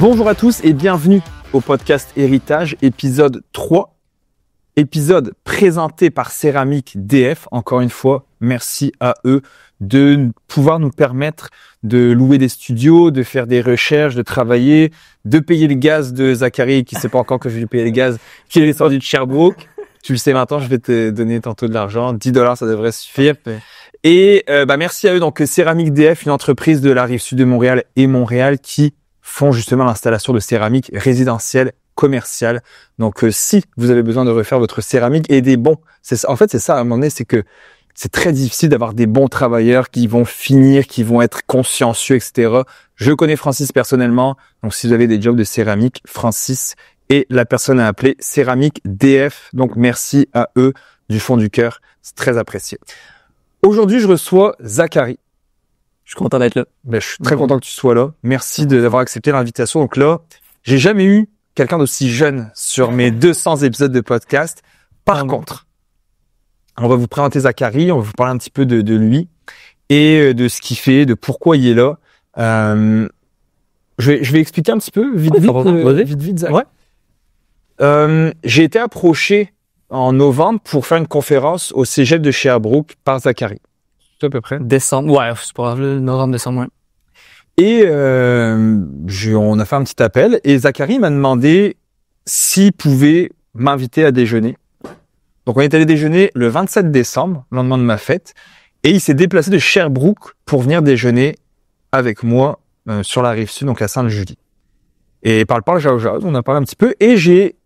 Bonjour à tous et bienvenue au podcast Héritage, épisode 3. Épisode présenté par Céramique DF. Encore une fois, merci à eux de pouvoir nous permettre de louer des studios, de faire des recherches, de travailler, de payer le gaz de Zachary qui ne sait pas encore que je vais lui payer le gaz, qui est descendu de Sherbrooke. Tu le sais maintenant, je vais te donner tantôt de l'argent. $10, ça devrait suffire. Et merci à eux. Donc Céramique DF, une entreprise de la Rive-Sud de Montréal et Montréal qui font justement l'installation de céramique résidentielle, commerciale. Donc si vous avez besoin de refaire votre céramique et des bons, c'est ça à un moment donné, c'est que c'est très difficile d'avoir des bons travailleurs qui vont finir, qui vont être consciencieux, etc. Je connais Francis personnellement, donc si vous avez des jobs de céramique, Francis est la personne à appeler, Céramique DF. Donc merci à eux du fond du cœur, c'est très apprécié. Aujourd'hui, je reçois Zachary. Je suis content d'être là. Je suis très content que tu sois là. Merci d'avoir accepté l'invitation. Donc là, j'ai jamais eu quelqu'un d'aussi jeune sur mes 200 épisodes de podcast. Par contre, on va vous présenter Zachary, on va vous parler un petit peu de lui et de ce qu'il fait, de pourquoi il est là. Je vais expliquer un petit peu vite, Zach. Ouais. J'ai été approché en novembre pour faire une conférence au Cégep de Sherbrooke par Zachary. C'est à peu près. Décembre, ouais, c'est pas grave, novembre, décembre, ouais. Et on a fait un petit appel et Zachary m'a demandé s'il pouvait m'inviter à déjeuner. Donc on est allé déjeuner le 27 décembre, le lendemain de ma fête, et il s'est déplacé de Sherbrooke pour venir déjeuner avec moi sur la Rive-Sud, donc à Sainte-Julie. Et par le on a parlé un petit peu et j'ai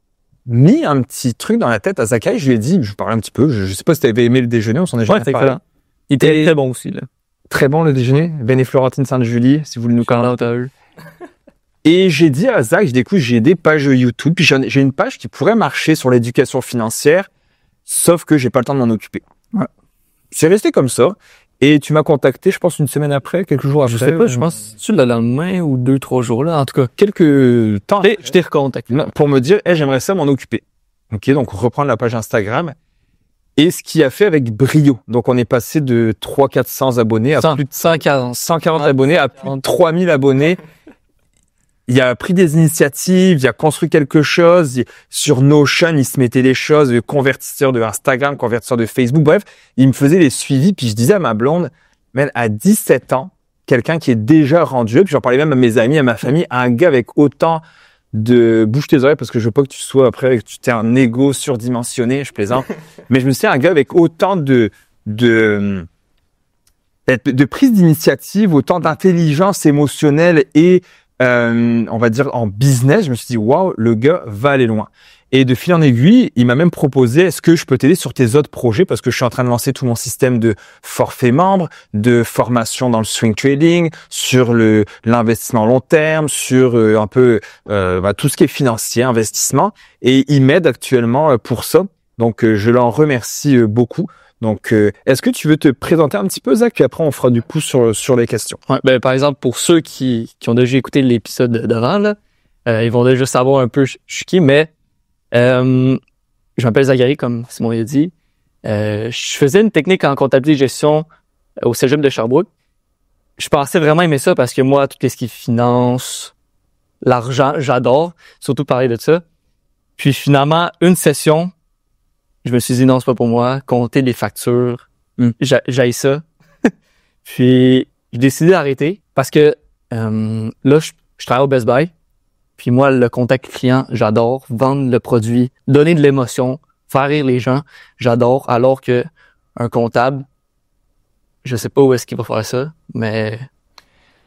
mis un petit truc dans la tête à Zachary. Je lui ai dit, je parlais un petit peu, je sais pas si tu avais aimé le déjeuner, on s'en est jamais parlé. Il était très bon aussi, là. Très bon le déjeuner. Ben et Florentine Sainte-Julie, si vous voulez nous connaître. Et j'ai dit à Zach, écoute, j'ai des pages YouTube, puis j'ai une page qui pourrait marcher sur l'éducation financière, sauf que j'ai pas le temps de m'en occuper. Ouais. C'est resté comme ça. Et tu m'as contacté, je pense, une semaine après, quelques jours après. Je sais pas, je pense, tu le lendemain ou 2-3 jours, là. En tout cas, quelques temps. Je t'ai recontacté. Pour me dire, j'aimerais ça m'en occuper. Ok, donc reprendre la page Instagram. Et ce qu'il a fait avec brio. Donc, on est passé de 300-400 abonnés à plus de 140 abonnés à plus de 3000 abonnés. Il a pris des initiatives, il a construit quelque chose. Sur Notion, il se mettait les choses, convertisseur de Instagram, convertisseur de Facebook. Bref, il me faisait les suivis. Puis je disais à ma blonde, mais à 17 ans, quelqu'un qui est déjà rendu, puis j'en parlais même à mes amis, à ma famille, un gars avec autant de bouge tes oreilles parce que je veux pas que tu sois après que tu t'aies un ego surdimensionné, je plaisante. Mais je me suis dit un gars avec autant de prise d'initiative, autant d'intelligence émotionnelle et on va dire en business, je me suis dit waouh, le gars va aller loin. Et de fil en aiguille, il m'a même proposé est-ce que je peux t'aider sur tes autres projets parce que je suis en train de lancer tout mon système de forfait membre, de formation dans le swing trading, sur l'investissement long terme, sur un peu tout ce qui est financier, investissement. Et il m'aide actuellement pour ça. Donc je l'en remercie beaucoup. Donc est-ce que tu veux te présenter un petit peu, Zach, puis après on fera du coup sur les questions. Ouais, par exemple, pour ceux qui ont déjà écouté l'épisode d'avant, là, ils vont déjà savoir un peu je suis qui, mais je m'appelle Zachary, comme Simon l'a dit. Je faisais une technique en comptabilité et gestion au Cégep de Sherbrooke. Je pensais vraiment aimer ça parce que moi, tout ce qui est finance, l'argent, j'adore. Surtout parler de ça. Puis finalement, une session, je me suis dit non, c'est pas pour moi. Compter les factures, j'haïs ça. Puis j'ai décidé d'arrêter parce que là, je travaille au Best Buy. Puis moi, le contact client, j'adore. Vendre le produit, donner de l'émotion, faire rire les gens, j'adore. Alors que un comptable, je sais pas où est-ce qu'il va faire ça, mais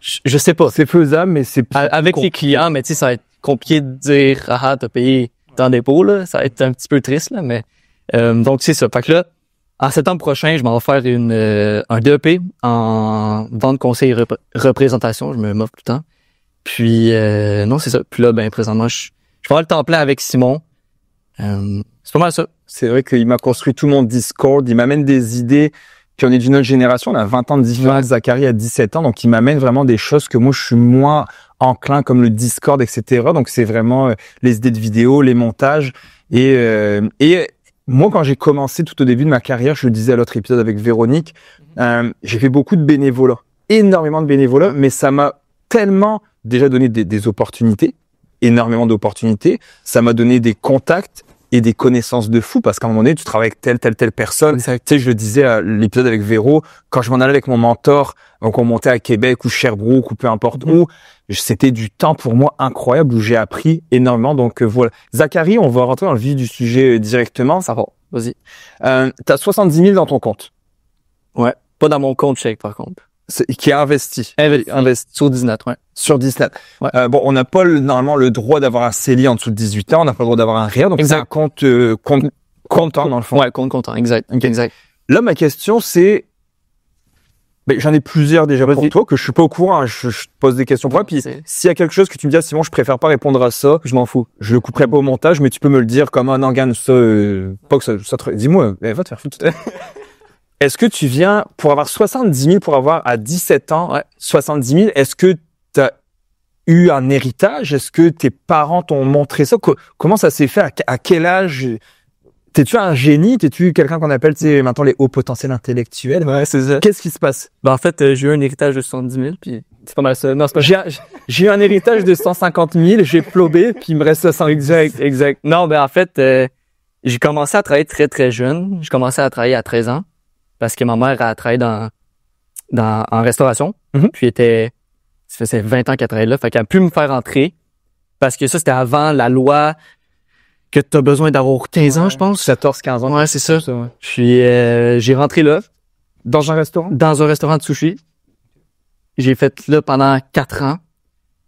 je sais pas. C'est faisable, mais c'est avec les clients, mais tu sais, ça va être compliqué de dire t'as payé tant d'impôts, là. Ça va être un petit peu triste, là, mais donc c'est ça. Fait que là, en septembre prochain, je m'en vais faire un DEP en vente, conseil et représentation. Je me moque tout le temps. Puis, non, c'est ça. Puis là, présentement, je vais avoir le temps plein avec Simon. C'est pas mal ça. C'est vrai qu'il m'a construit tout mon Discord. Il m'amène des idées. Puis on est d'une autre génération. On a 20 ans de différence. Zachary a 17 ans. Donc, il m'amène vraiment des choses que moi, je suis moins enclin, comme le Discord, etc. Donc, c'est vraiment les idées de vidéos, les montages. Et moi, quand j'ai commencé tout au début de ma carrière, je le disais à l'autre épisode avec Véronique, j'ai fait beaucoup de bénévolat. Énormément de bénévolat. Mais ça m'a tellement déjà donné des opportunités, énormément d'opportunités. Ça m'a donné des contacts et des connaissances de fou parce qu'à un moment donné, tu travailles avec telle personne. Exact. Tu sais, je le disais à l'épisode avec Véro, quand je m'en allais avec mon mentor, donc on montait à Québec ou Sherbrooke ou peu importe où, c'était du temps pour moi incroyable où j'ai appris énormément. Donc voilà. Zachary, on va rentrer dans le vif du sujet directement. Ça va. Vas-y. T'as 70 000 dans ton compte. Ouais. Pas dans mon compte chèque, par contre. Qui est investi. Investi sur Disney, ouais. Sur Disney. Ouais. Bon, on n'a pas normalement le droit d'avoir un CELI en dessous de 18 ans, on n'a pas le droit d'avoir un REER, donc c'est un compte comptant dans le fond. Ouais, compte comptant, exact. Okay. Exact. Là, ma question, c'est, j'en ai plusieurs déjà pour toi que je suis pas au courant. Je te pose des questions pour toi. Puis s'il y a quelque chose que tu me dis, Simon, je préfère pas répondre à ça, je m'en fous. Je le couperai pas au montage, mais tu peux me le dire comme un organe, ça, pas que ça te... Dis-moi, va te faire foutre. Est-ce que tu viens pour avoir 70 000, pour avoir à 17 ans, 70 000, est-ce que tu as eu un héritage? Est-ce que tes parents t'ont montré ça? Comment ça s'est fait? À quel âge? T'es-tu un génie? T'es-tu quelqu'un qu'on appelle, tu sais, maintenant les hauts potentiels intellectuels? Ouais, c'est ça. Qu'est-ce qui se passe? En fait, j'ai eu un héritage de 70 000, puis c'est pas mal ça. Non, c'est pas j'ai eu un héritage de 150 000, j'ai plobé, puis il me reste 100 exact. Non, en fait, j'ai commencé à travailler très, très jeune. J'ai commencé à travailler à 13 ans. Parce que ma mère a travaillé en restauration. Puis ça faisait 20 ans qu'elle travaillait là. Fait qu'elle a pu me faire entrer. Parce que ça, c'était avant la loi que tu as besoin d'avoir 15 ans, je pense. 14, 15 ans. Ouais, c'est ça. Ouais. Puis j'ai rentré là. Dans un restaurant? Dans un restaurant de sushi. J'ai fait là pendant 4 ans.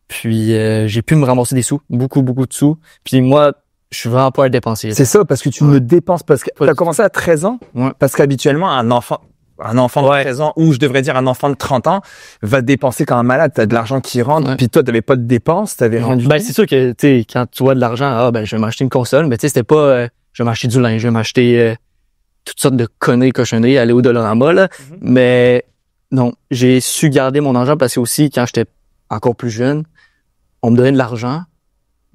Puis j'ai pu me ramasser des sous. Beaucoup, beaucoup de sous. Puis moi, je suis vraiment pas un dépensier. C'est ça, parce que tu me dépenses, parce que t'as commencé à 13 ans. Ouais. Parce qu'habituellement, un enfant de 13 ans, ou je devrais dire un enfant de 30 ans, va dépenser comme un malade. T'as de l'argent qui rentre, puis toi, t'avais pas de dépenses, t'avais rien du tout. C'est sûr que, tu sais, quand tu vois de l'argent, je vais m'acheter une console, mais tu sais, c'était pas, je vais m'acheter du linge, je vais m'acheter toutes sortes de conneries, cochonneries, aller au Dollarama, là. Mais non, j'ai su garder mon argent parce que aussi, quand j'étais encore plus jeune, on me donnait de l'argent.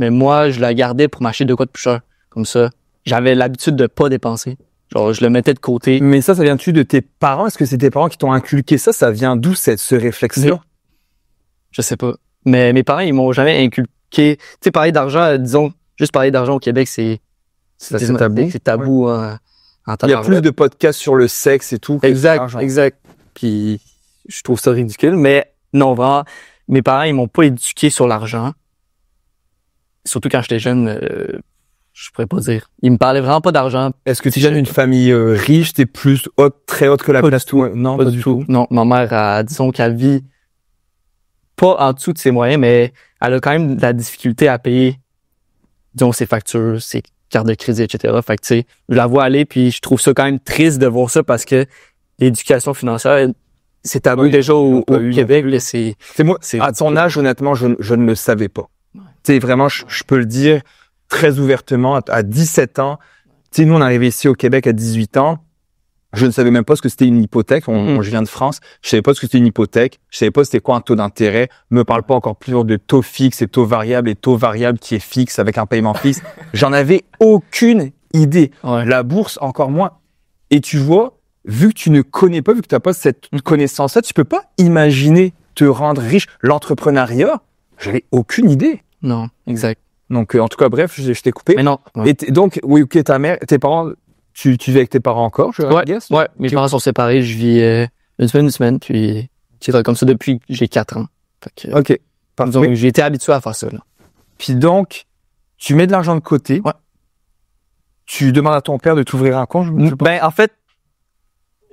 Mais moi, je la gardais pour m'acheter de quoi de plus cher. Comme ça, j'avais l'habitude de pas dépenser. Genre, je le mettais de côté. Mais ça vient-tu de tes parents? Est-ce que c'est tes parents qui t'ont inculqué ça? Ça vient d'où ce réflexe-là? Je sais pas. Mais mes parents, ils m'ont jamais inculqué. Tu sais, parler d'argent, disons, juste parler d'argent au Québec, c'est tabou. C'est tabou en temps. Il y a plus de podcasts sur le sexe et tout. Exact. Puis, je trouve ça ridicule. Mais non, vraiment, mes parents, ils m'ont pas éduqué sur l'argent. Surtout quand j'étais jeune, je pourrais pas dire. Ils me parlaient vraiment pas d'argent. Est-ce que tu viens d'une famille riche, t'es plus haute, très haute que la place? Non, pas du tout. Non, ma mère, disons qu'elle vit pas en dessous de ses moyens, mais elle a quand même de la difficulté à payer, disons, ses factures, ses cartes de crédit, etc. Fait que, tu sais, je la vois aller, puis je trouve ça quand même triste de voir ça parce que l'éducation financière, c'est tabou déjà au Québec. Là, c'est moi, à ton âge, honnêtement, je ne le savais pas. Tu sais, vraiment, je peux le dire très ouvertement, à 17 ans. Tu sais, nous, on est arrivé ici au Québec à 18 ans. Je ne savais même pas ce que c'était une hypothèque. Je viens de France. Je savais pas ce que c'était une hypothèque. Je savais pas c'était quoi un taux d'intérêt. Me parle pas encore plus de taux fixe et taux variable qui est fixe avec un paiement fixe. J'en avais aucune idée. Ouais. La bourse, encore moins. Et tu vois, vu que tu ne connais pas, vu que tu n'as pas cette connaissance-là, tu peux pas imaginer te rendre riche. L'entrepreneuriat, j'avais aucune idée. Non, exact. Donc, en tout cas, bref, je t'ai coupé. Mais non. Ouais. Et donc, oui, ok, ta mère, tes parents, tu vis avec tes parents encore, guess? Ouais, mes parents sont séparés, je vis une semaine, puis c'est comme ça depuis que j'ai 4 ans. Fait que, ok, parfait. Donc, j'ai été habitué à faire ça, là. Puis donc, tu mets de l'argent de côté. Ouais. Tu demandes à ton père de t'ouvrir un compte? En fait,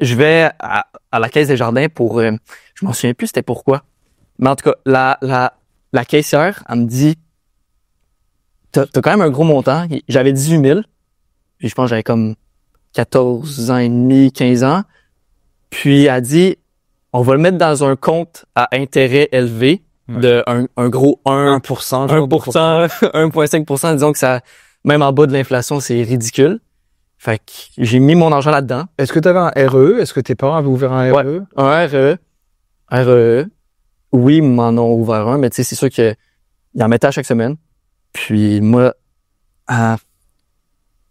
je vais à la Caisse des Jardins pour, je m'en souviens plus c'était pourquoi. Mais en tout cas, la caissière, elle me dit, t'as quand même un gros montant. J'avais 18 000. Puis je pense que j'avais comme 14 ans et demi, 15 ans. Puis elle dit, on va le mettre dans un compte à intérêt élevé de un gros 1%, 1,5%. Disons que ça, même en bas de l'inflation, c'est ridicule. Fait que j'ai mis mon argent là-dedans. Est-ce que tu avais un RE? Est-ce que tes parents avaient ouvert un RE? Ouais, un RE. Oui, ils m'en ont ouvert un, mais tu sais, c'est sûr qu'ils en mettaient à chaque semaine. Puis moi,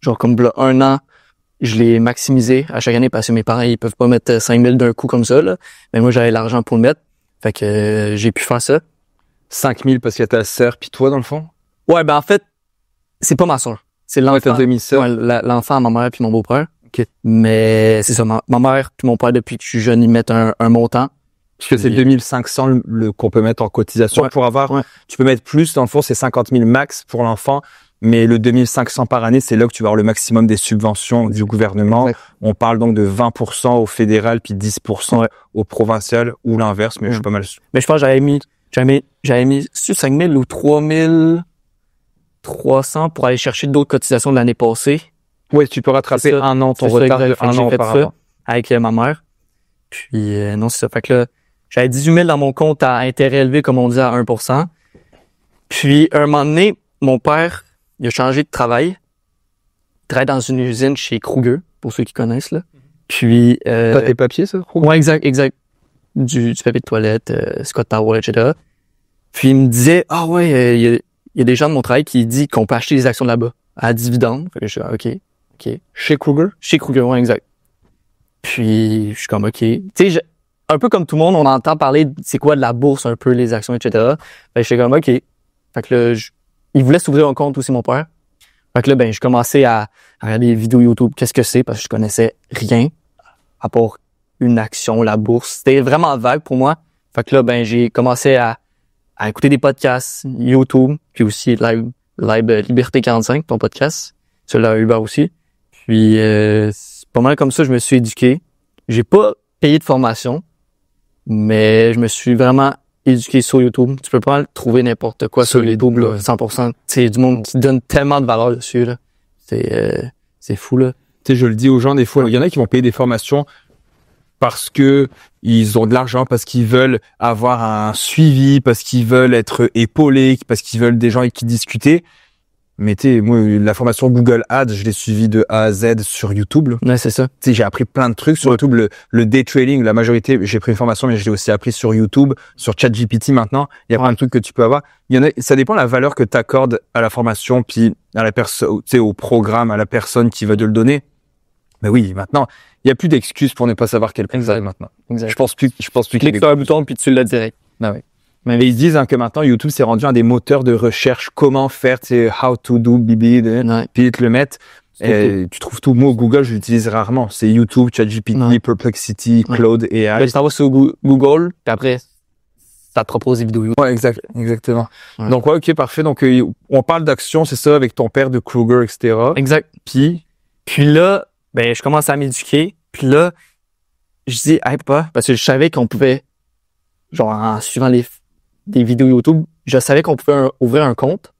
genre comme là, 1 an, je l'ai maximisé à chaque année parce que mes parents, ils peuvent pas mettre 5 000 d'un coup comme ça, là. Mais moi, j'avais l'argent pour le mettre. Fait que j'ai pu faire ça. 5 000 parce qu'il y a ta sœur, puis toi, dans le fond? Ouais, ben en fait, c'est pas ma soeur. C'est Ouais, ta l'enfant. demi-sœur. Ouais, l'enfant à ma mère puis mon beau-père. Ok. Mais c'est ça, ma mère puis mon père, depuis que je suis jeune, ils mettent un montant. Parce que c'est Oui. 2500 qu'on peut mettre en cotisation Ouais. pour avoir. Ouais. Tu peux mettre plus, dans le fond, c'est 50 000 max pour l'enfant. Mais le 2500 par année, c'est là que tu vas avoir le maximum des subventions du gouvernement. Exact. On parle donc de 20% au fédéral puis 10% au provincial ou l'inverse, mais je suis pas mal. Mais je pense que j'avais mis sur 5 000 ou 3 300 pour aller chercher d'autres cotisations de l'année passée. Ouais, tu peux rattraper C'est ça. un an ton C'est ça, retard de exact. Fait que un j'ai an fait par ça rapport. avec ma mère. Puis non, c'est ça. Fait que là, j'avais 18 000 dans mon compte à intérêt élevé, comme on dit, à 1%. Puis un moment donné, mon père, il a changé de travail. Il travaille dans une usine chez Kruger, pour ceux qui connaissent, là. Puis T'as tes papiers, ça? ouais, exact. Du papier de toilette, Scott Towel, etc. Puis il me disait, ah ouais, il y a des gens de mon travail qui disent qu'on peut acheter des actions là-bas à dividende. Fait que je suis OK. Chez Kruger? Chez Kruger, ouais, exact. Puis je suis comme OK. Tu sais, un peu comme tout le monde, on entend parler de c'est quoi de la bourse, un peu les actions, etc. Fait que j'étais comme OK. Fait que là, il voulait s'ouvrir un compte aussi, mon père. Fait que là, ben, je commençais à regarder des vidéos YouTube. Qu'est-ce que c'est? Parce que je connaissais rien à part une action, la bourse. C'était vraiment vague pour moi. Fait que là, ben, j'ai commencé à écouter des podcasts YouTube, puis aussi Live Liberté 45, ton podcast, celui-là Uber aussi. Puis c'est pas mal comme ça, je me suis éduqué. J'ai pas payé de formation, mais je me suis vraiment éduqué sur YouTube. Tu peux pas trouver n'importe quoi sur YouTube, là, 100%. C'est du monde qui donne tellement de valeur dessus, là. C'est fou, là. Tu sais, je le dis aux gens des fois, il y en a qui vont payer des formations parce que ils ont de l'argent, parce qu'ils veulent avoir un suivi, parce qu'ils veulent être épaulés, parce qu'ils veulent des gens avec qui discuter. Mais tu sais, moi, la formation Google Ads, je l'ai suivie de A à Z sur YouTube. Là. Ouais, c'est ça. Tu sais, j'ai appris plein de trucs sur YouTube. Le day trading, la majorité, j'ai pris une formation, mais je l'ai aussi appris sur YouTube, sur ChatGPT maintenant. Il y a plein de trucs que tu peux avoir. Il y en a, ça dépend de la valeur que tu accordes à la formation, puis à la personne, tu sais, au programme, à la personne qui va te le donner. Mais oui, maintenant, il y a plus d'excuses pour ne pas savoir quelque chose maintenant. Exact. Je pense plus Tu cliques sur un bouton puis tu l'as direct. Ah oui. Mais ils disent que maintenant YouTube s'est rendu un des moteurs de recherche, comment faire, tu sais, how to do BB, Ouais. puis ils te le mettent. Et tu trouves tout. Moi, Google, je l'utilise rarement. C'est YouTube, ChatGPT, Ouais. Perplexity, Ouais. Claude AI. Là, tu t'en vas sur Google, puis après, ça te propose des vidéos YouTube. Ouais, exactement. Ouais. Donc, ouais, ok, parfait. Donc, on parle d'action, c'est ça, avec ton père de Kruger, etc. Exact. Puis là, ben, je commence à m'éduquer. Puis là, je dis, hey, papa, parce que je savais qu'on pouvait, genre, en suivant des vidéos YouTube, je savais qu'on pouvait ouvrir un compte.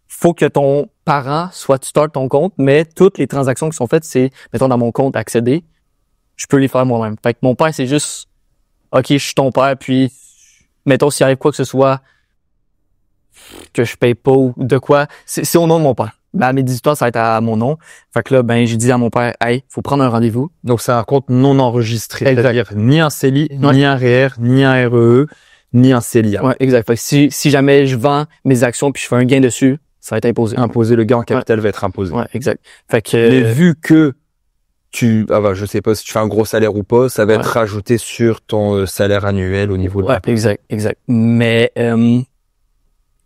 Faut que ton parent soit tuteur de ton compte, mais toutes les transactions qui sont faites, c'est, mettons, dans mon compte accéder, je peux les faire moi-même. Fait que mon père, c'est juste, OK, je suis ton père, puis, mettons, s'il arrive quoi que ce soit, que je paye pas ou de quoi, c'est au nom de mon père. Ben, à mes 18 ans, ça va être à mon nom. Fait que là, ben, j'ai dit à mon père, hey, faut prendre un rendez-vous. Donc, c'est un compte non enregistré. Exact. C'est-à-dire ni un CELI, Ouais. ni un REER, ni un REE, ni un CELIA. Ouais, exact. Fait que si jamais je vends mes actions puis je fais un gain dessus, ça va être imposé. Imposé, le gain en capital va être imposé. Ouais, exact. Fait que, Mais vu que je sais pas si tu fais un gros salaire ou pas, ça va être Ouais. rajouté sur ton salaire annuel au niveau de ouais, exact. Mais,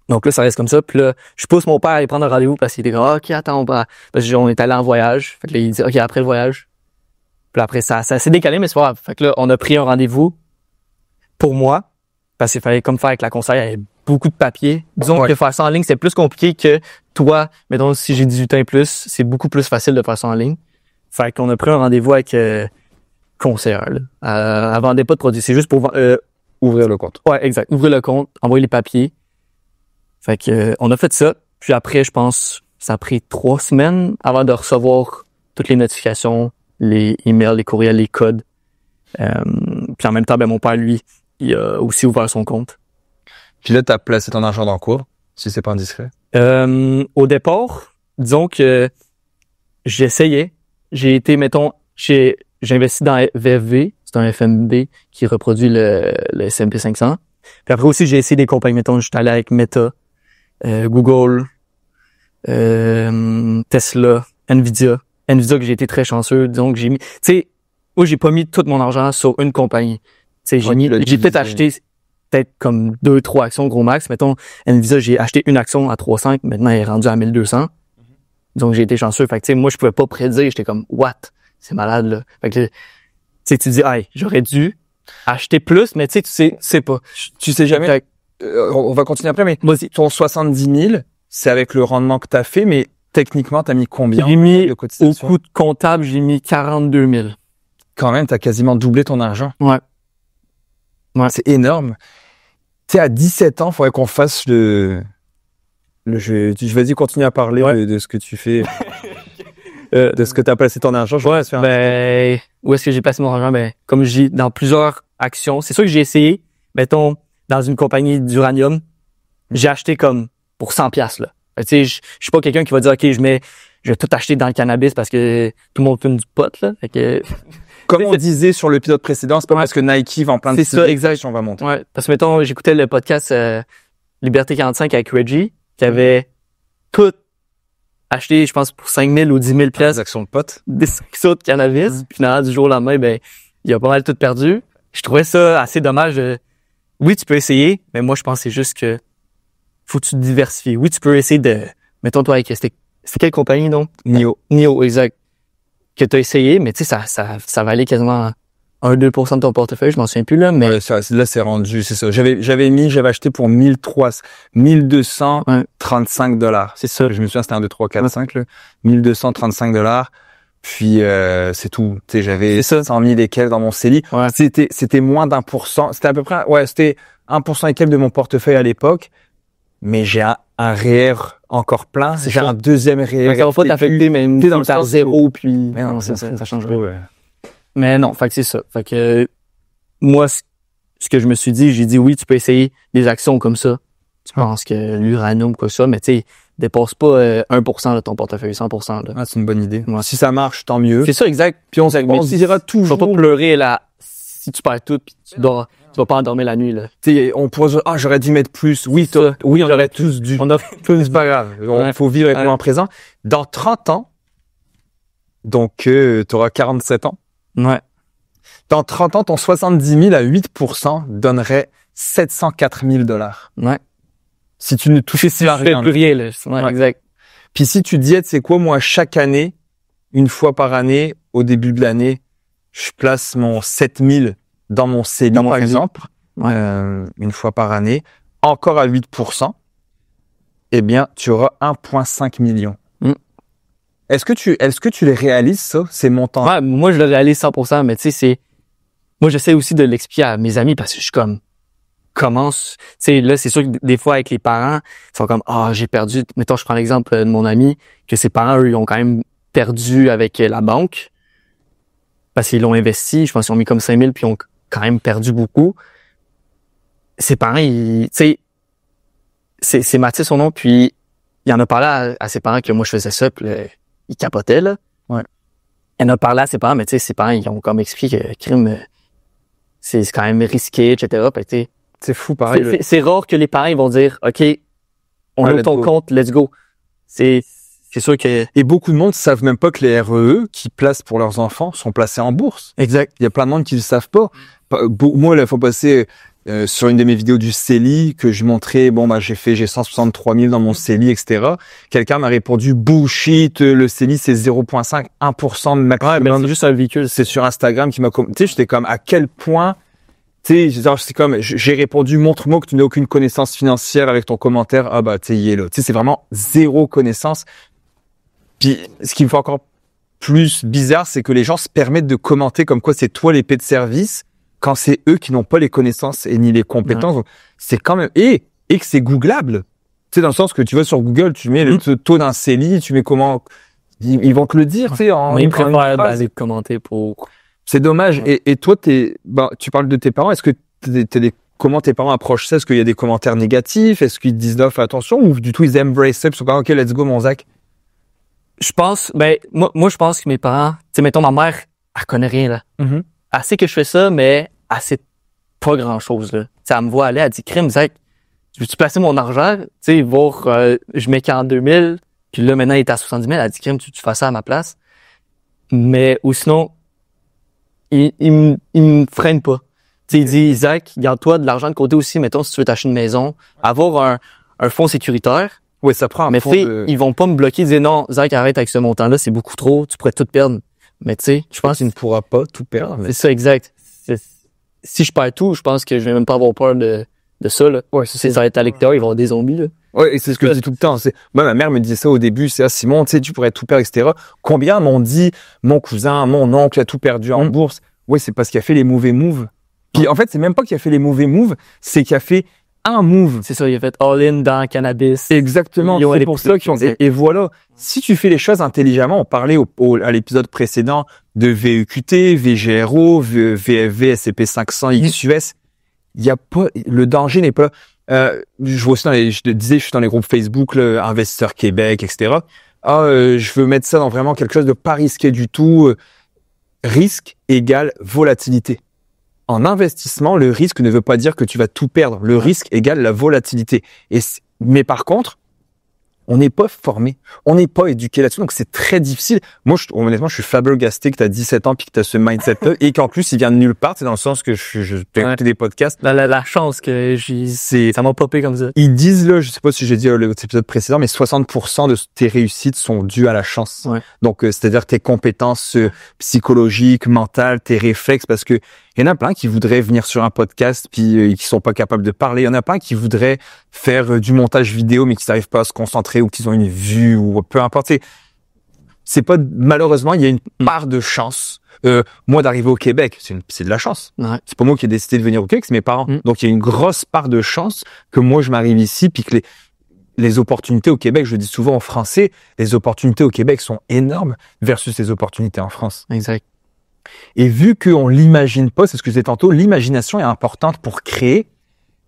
donc là, ça reste comme ça. Puis là, je pousse mon père à aller prendre un rendez-vous parce qu'il était comme, OK, attends, parce qu'on est allé en voyage. Fait que là, il dit, OK, après le voyage. Puis après, ça s'est décalé, mais c'est pas grave. Fait que là, on a pris un rendez-vous pour moi parce qu'il fallait comme faire avec la conseillère, il y avait beaucoup de papiers. Disons Ouais. que faire ça en ligne, c'est plus compliqué que toi. Mettons, si j'ai 18 ans et plus, c'est beaucoup plus facile de faire ça en ligne. Fait qu'on a pris un rendez-vous avec conseillère. Là. Elle vendait pas de produits. C'est juste pour ouvrir le compte. ouais, exact. Ouvrir le compte, envoyer les papiers. Fait que on a fait ça. Puis après, je pense, ça a pris 3 semaines avant de recevoir toutes les notifications, les emails, les courriels, les codes. Puis en même temps, ben mon père, lui, il a aussi ouvert son compte. Puis là, tu as placé ton argent dans quoi, si c'est pas indiscret? Au départ, disons que j'essayais. J'ai été, mettons, j'ai investi dans VFV, c'est un FMB qui reproduit le S&P 500. Puis après aussi, j'ai essayé des compagnies, mettons, j'étais allé avec Meta, Google, Tesla, Nvidia que j'ai été très chanceux, disons que j'ai mis, tu sais, moi j'ai pas mis tout mon argent sur une compagnie. Tu sais, Ouais, tu l'as j'ai divisé. peut-être acheté peut-être comme 2-3 actions gros max. Mettons, Nvidia, j'ai acheté une action à 3,5, maintenant elle est rendue à 1200. Donc j'ai été chanceux. Fait que tu sais, moi je pouvais pas prédire, j'étais comme what? C'est malade là. Fait que tu sais, tu dis hey, j'aurais dû acheter plus, mais tu sais pas. Tu sais jamais. On va continuer après, mais Vas-y. ton 70 000, c'est avec le rendement que t'as fait, mais techniquement, t'as mis combien J'ai mis de au cotisation? coût de comptable, j'ai mis 42 000. Quand même, t'as quasiment doublé ton argent. Ouais. C'est énorme. Tu sais, à 17 ans, faudrait qu'on fasse le jeu. Vas-y, continue à parler de ce que tu fais, de ce que t'as placé ton argent. Ben, où est-ce que j'ai placé mon argent? Ben, comme je dis, dans plusieurs actions. C'est sûr que j'ai essayé, mettons, dans une compagnie d'uranium, j'ai acheté comme pour 100 piastres, là. Tu sais, je suis pas quelqu'un qui va dire, OK, je vais tout acheter dans le cannabis parce que tout le monde fume du pot, là. Fait que, comme on disait sur l'épisode précédent, c'est pas parce que Nike vend plein de c'est ça, exact. on va monter. Ouais. Parce que, mettons, j'écoutais le podcast, Liberté 45 avec Reggie, qui avait tout acheté, je pense, pour 5 000 ou 10 000 Des piastres, actions de potes. des actions de cannabis. Puis finalement, du jour au lendemain, ben, il a pas mal tout perdu. Je trouvais ça assez dommage. Oui, tu peux essayer, mais moi, je pense que c'est juste que faut que tu te diversifies. Oui, tu peux essayer de... Mettons, toi, avec... C'était quelle compagnie, non? NIO, exact. Que tu as essayé, mais tu sais, ça va aller quasiment 1-2% de ton portefeuille, je m'en souviens plus, là, mais... Ouais, là, c'est rendu, c'est ça. J'avais acheté pour 1235 $. C'est ça. Je me souviens, c'était un 2, 3, 4, 5, là. 1235 $. Puis, c'est tout. Tu sais, j'avais 100 000 et quelques dans mon CELI. Ouais. C'était moins d'1%. C'était à peu près, c'était 1% et quelques de mon portefeuille à l'époque. Mais j'ai un REER encore plein. J'ai un deuxième REER. Ça va pas t'affecter, même t'es dans le par sens zéro, puis... Mais non, ça change rien. Ouais. Mais non, fait que c'est ça. Fait que moi, ce que je me suis dit, j'ai dit oui, tu peux essayer des actions comme ça. Tu penses que l'uranium, quoi que ça, mais tu sais, dépasse pas 1% de ton portefeuille, 100%. Là. Ah, c'est une bonne idée. Ouais. Si ça marche, tant mieux. C'est ça, exact. Puis on se dira toujours. Faut pas pleurer là si tu perds tout, puis tu vas pas endormir la nuit là. Tu sais, on pourrait dire, j'aurais dû mettre plus. Oui, on aurait tous dû. C'est pas grave. Il faut vivre avec le moment présent. Dans 30 ans, donc tu auras 47 ans. Ouais. Dans 30 ans, ton 70 000 à 8% donnerait 704 000 $. Ouais. Si tu ne touchais plus rien. Plus rien, là. Ouais, exact. Puis si tu disais, tu sais quoi, moi, chaque année, une fois par année, au début de l'année, je place mon 7 000 dans mon CELI, par exemple, une fois par année, encore à 8%, eh bien, tu auras 1,5 million. Est-ce que tu les réalises, ça, ces montants? Ouais, moi, je le réalise 100%, mais tu sais, moi, j'essaie aussi de l'expliquer à mes amis parce que je suis comme, commence, tu sais, là, c'est sûr que des fois, avec les parents, ils sont comme, j'ai perdu. Mettons, je prends l'exemple de mon ami, que ses parents, eux, ils ont quand même perdu avec la banque parce qu'ils l'ont investi. Je pense qu'ils ont mis comme 5 000 puis ils ont quand même perdu beaucoup. Ses parents, tu sais, c'est Mathis son nom, puis il en a parlé à ses parents que moi, je faisais ça, puis il capotait, là. Ouais. Il en a parlé à ses parents, mais tu sais, ses parents, ils ont comme expliqué que crime, c'est quand même risqué, etc. Puis, tu sais, c'est fou, pareil. C'est rare que les parents, ils vont dire, OK, on ouvre ton compte, let's go. C'est sûr que... Et beaucoup de monde savent même pas que les REE qui placent pour leurs enfants sont placés en bourse. Exact. Il y a plein de monde qui le savent pas. Moi, il faut passer sur une de mes vidéos du CELI que je montrais, j'ai 163 000 dans mon CELI, etc. Quelqu'un m'a répondu, bullshit, le CELI, c'est 0,5, 1% maximum. Ouais, c'est juste un véhicule. C'est sur Instagram qui m'a... Tu sais, j'étais comme, à quel point... Tu sais, c'est comme, j'ai répondu, montre-moi que tu n'as aucune connaissance financière avec ton commentaire. Ah bah, tu sais, il est là. Tu sais, c'est vraiment zéro connaissance. Puis, ce qui me fait encore plus bizarre, c'est que les gens se permettent de commenter comme quoi c'est toi l'épée de service quand c'est eux qui n'ont pas les connaissances et ni les compétences. Donc, c'est quand même, et que c'est googlable. Tu sais, dans le sens que tu vas sur Google, tu mets le taux d'un CELI, tu mets comment, ils vont te le dire, tu sais, ils préfèrent aller commenter pour... C'est dommage. Et toi, tu parles de tes parents. Est-ce que comment tes parents approchent ça? Est-ce qu'il y a des commentaires négatifs? Est-ce qu'ils te disent fais attention? Ou du tout, ils embrace ça? Ils sont comme, OK, let's go, mon Zach. Je pense, moi, je pense que mes parents, tu sais, mettons, ma mère, elle connaît rien, là. Mm-hmm. Elle sait que je fais ça, mais elle sait pas grand chose, là. Tu sais, elle me voit aller, elle dit, crime, Zach, veux-tu placer mon argent? Tu sais, voir, je mets 42 000, puis là, maintenant, il est à 70 000. Elle dit, crime, tu fais ça à ma place? Mais, ou sinon, il me freine pas. Tu sais, il dit, Zach, garde-toi de l'argent de côté aussi, mettons, si tu veux t'acheter une maison, avoir un fonds sécuritaire. Ouais, ça prend un Mais fond ils vont pas me bloquer, dire non, Zach, arrête avec ce montant-là, c'est beaucoup trop, tu pourrais tout perdre. Mais tu sais, je pense Tu ne pourras pas tout perdre. c'est ça, exact. Si je perds tout, je pense que je vais même pas avoir peur de ça, là. Ouais, Ça va être à l'extérieur, ils vont avoir des zombies, là. Ouais, et c'est ce que je dis tout le temps. Moi, ma mère me disait ça au début. C'est Simon, tu sais, tu pourrais tout perdre, etc. Combien m'ont dit mon cousin, mon oncle a tout perdu en bourse? Ouais, c'est parce qu'il a fait les mauvais moves. Puis en fait, c'est même pas qu'il a fait les mauvais moves, c'est qu'il a fait un move. C'est ça, il a fait all-in dans cannabis. Exactement. C'est pour ça qu'ils ont dit. Et voilà. Si tu fais les choses intelligemment, on parlait à l'épisode précédent de VEQT, VGRO, VFV, SCP-500, XUS. Il y a pas, le danger n'est pas là. Je vois aussi je te disais, je suis dans les groupes Facebook, là, Investisseurs Québec, etc. Je veux mettre ça dans vraiment quelque chose de pas risqué du tout. Risque égale volatilité. En investissement, le risque ne veut pas dire que tu vas tout perdre. Le risque égale la volatilité. Mais par contre, on n'est pas formé, on n'est pas éduqué là-dessus, donc c'est très difficile. Moi, honnêtement, je suis flabbergasté que tu as 17 ans puis que tu as ce mindset-là et qu'en plus, il vient de nulle part. C'est dans le sens que je t'ai écouté des podcasts. La chance que ça m'a popé comme ça. Ils disent là, je sais pas si j'ai dit l'épisode précédent, mais 60% de tes réussites sont dues à la chance. Ouais. Donc, c'est-à-dire tes compétences psychologiques, mentales, tes réflexes, parce que il y en a plein qui voudraient venir sur un podcast puis qui sont pas capables de parler. Il y en a plein qui voudraient faire du montage vidéo mais qui n'arrivent pas à se concentrer ou qu'ils ont une vue ou peu importe. C'est pas malheureusement il y a une part de chance. Moi d'arriver au Québec, c'est de la chance. Ouais. C'est pas moi qui ai décidé de venir au Québec, c'est mes parents. Donc il y a une grosse part de chance que moi je m'arrive ici puis que les opportunités au Québec, je le dis souvent en français, les opportunités au Québec sont énormes versus les opportunités en France. Exact. Et vu qu'on l'imagine pas, c'est ce que je disais tantôt, l'imagination est importante pour créer.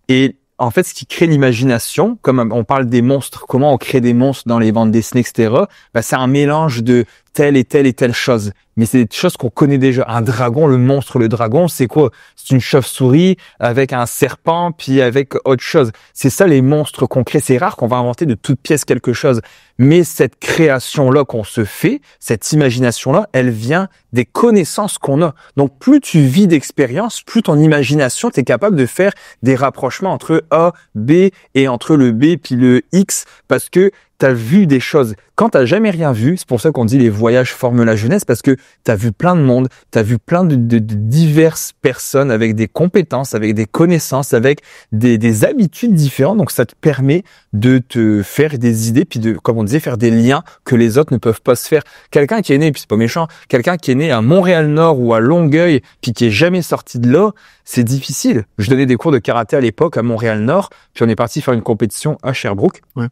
Et en fait, ce qui crée l'imagination, comme on parle des monstres, comment on crée des monstres dans les bandes dessinées, etc., c'est un mélange de telle et telle et telle chose. Mais c'est des choses qu'on connaît déjà. Un dragon, le dragon, c'est quoi? C'est une chauve-souris avec un serpent, puis avec autre chose. C'est ça les monstres qu'on crée. C'est rare qu'on va inventer de toute pièce quelque chose. Mais cette création-là qu'on se fait, cette imagination-là, elle vient des connaissances qu'on a. Donc, plus tu vis d'expérience, plus ton imagination, tu es capable de faire des rapprochements entre A, B et entre le B puis le X parce que tu as vu des choses. Quand tu n'as jamais rien vu, c'est pour ça qu'on dit les voyages forment la jeunesse parce que tu as vu plein de monde, tu as vu plein de diverses personnes avec des compétences, avec des connaissances, avec des habitudes différentes. Donc, ça te permet de te faire des idées puis de, comme on disait, faire des liens que les autres ne peuvent pas se faire. Quelqu'un qui est né, puis c'est pas méchant, quelqu'un qui est né à Montréal-Nord ou à Longueuil puis qui est jamais sorti de là, c'est difficile. Je donnais des cours de karaté à l'époque à Montréal-Nord, puis on est parti faire une compétition à Sherbrooke. Ouais.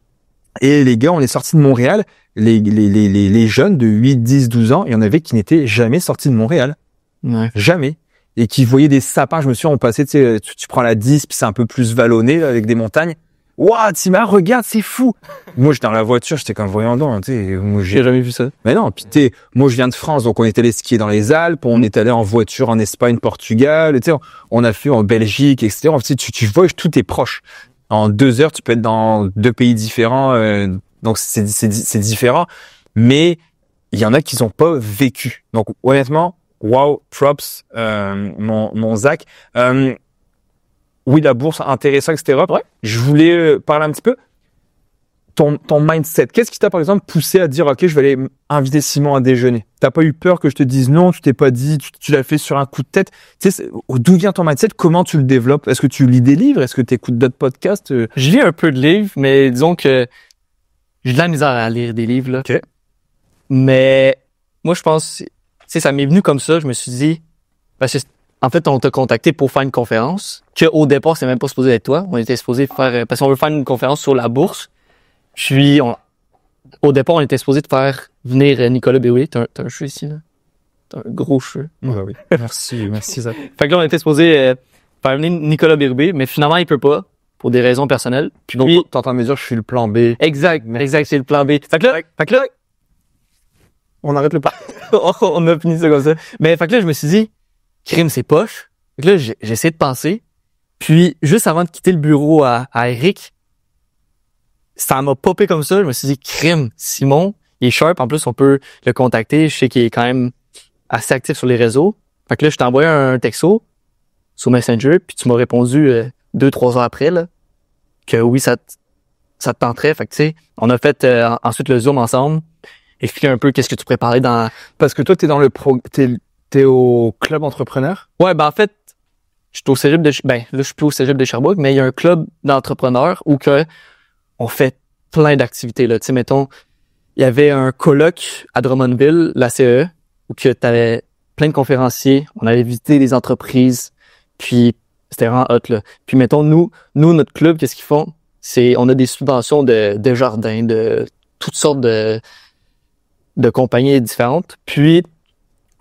Et les gars, on est sortis de Montréal, les jeunes de 8, 10, 12 ans, il y en avait qui n'étaient jamais sortis de Montréal. Ouais. Jamais. Et qui voyaient des sapins. Je me suis dit, on passait, tu prends la 10, puis c'est un peu plus vallonné, là, avec des montagnes. Waouh, Tima, regarde, c'est fou. Moi, j'étais dans la voiture, j'étais comme voyant donc, tu sais. J'ai jamais vu ça. Mais non, puis moi, je viens de France, donc on est allé skier dans les Alpes, on est allé en voiture en Espagne, Portugal, tu sais, on a fait en Belgique, etc. Tu vois, tout est proche. En 2 heures, tu peux être dans 2 pays différents, donc c'est différent. Mais il y en a qui n'ont pas vécu. Donc honnêtement, wow, props, mon Zach. Oui, la bourse, intéressant, etc. Ouais. Je voulais parler un petit peu ton mindset. Qu'est-ce qui t'a par exemple poussé à dire ok, je vais aller inviter Simon à déjeuner? T'as pas eu peur que je te dise non? Tu t'es pas dit, tu l'as fait sur un coup de tête? Tu sais, d'où vient ton mindset? Comment tu le développes? Est-ce que tu lis des livres? Est-ce que tu écoutes d'autres podcasts? Je lis un peu de livres, mais disons que j'ai de la misère à lire des livres là. Okay. Mais moi je pense, tu sais, ça m'est venu comme ça. Je me suis dit, parce que en fait, on t'a contacté pour faire une conférence que au départ c'est même pas supposé être toi. On était supposé faire parce qu'on veut faire une conférence sur la bourse. Au départ, on était supposé de faire venir Nicolas Béoué. T'as un cheveu ici, là? T'as un gros cheveu. Ouais, oui. Merci, Zach. Fait que là, on était supposé faire venir Nicolas Béoué, mais finalement, il peut pas, pour des raisons personnelles. Donc, t'entends me dire, je suis le plan B. Exact, c'est le plan B. Fait que là, on arrête le pas. On a fini ça comme ça. Mais fait que là, je me suis dit, crime, c'est poche. Fait que là, j'ai essayé de penser. Puis, juste avant de quitter le bureau à Eric, ça m'a popé comme ça. Je me suis dit, crime, Simon, il est sharp. En plus, on peut le contacter. Je sais qu'il est quand même assez actif sur les réseaux. Fait que là, je t'ai envoyé un texto. sur Messenger, puis tu m'as répondu 2-3 heures après, là, que oui, ça te tenterait. Fait que, tu sais, on a fait ensuite le Zoom ensemble, expliquer un peu qu'est-ce que tu préparais dans... Parce que toi, t'es t'es au club entrepreneur? Ouais, ben en fait, je suis au cégep là, je suis plus au cégep de Sherbrooke, mais il y a un club d'entrepreneurs où que on fait plein d'activités, là. Tu sais, mettons, il y avait un colloque à Drummondville, la CE, où que t'avais plein de conférenciers, on allait visiter des entreprises, puis c'était vraiment hot, là. Puis mettons, nous, notre club, qu'est-ce qu'ils font? C'est, on a des subventions de jardins, de toutes sortes de compagnies différentes. Puis,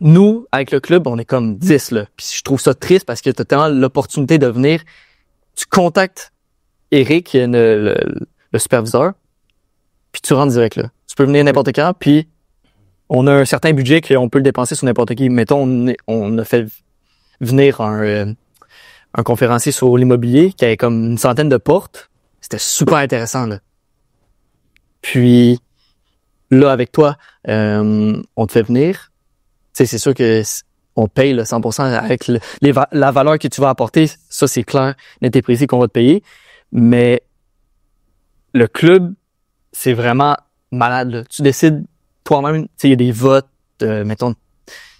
nous, avec le club, on est comme 10, là. Puis je trouve ça triste parce que t'as tellement l'opportunité de venir, tu contactes Eric, le superviseur, puis tu rentres direct, là. Tu peux venir n'importe quand, puis on a un certain budget qu'on peut le dépenser sur n'importe qui. Mettons, on a fait venir un conférencier sur l'immobilier qui avait comme une centaine de portes. C'était super intéressant, là. Puis, là, avec toi, on te fait venir. Tu sais, c'est sûr que on paye le 100% avec la valeur que tu vas apporter. Ça, c'est clair, net et précis qu'on va te payer. Mais le club, c'est vraiment malade, là. Tu décides toi-même, tu sais, il y a des votes, mettons,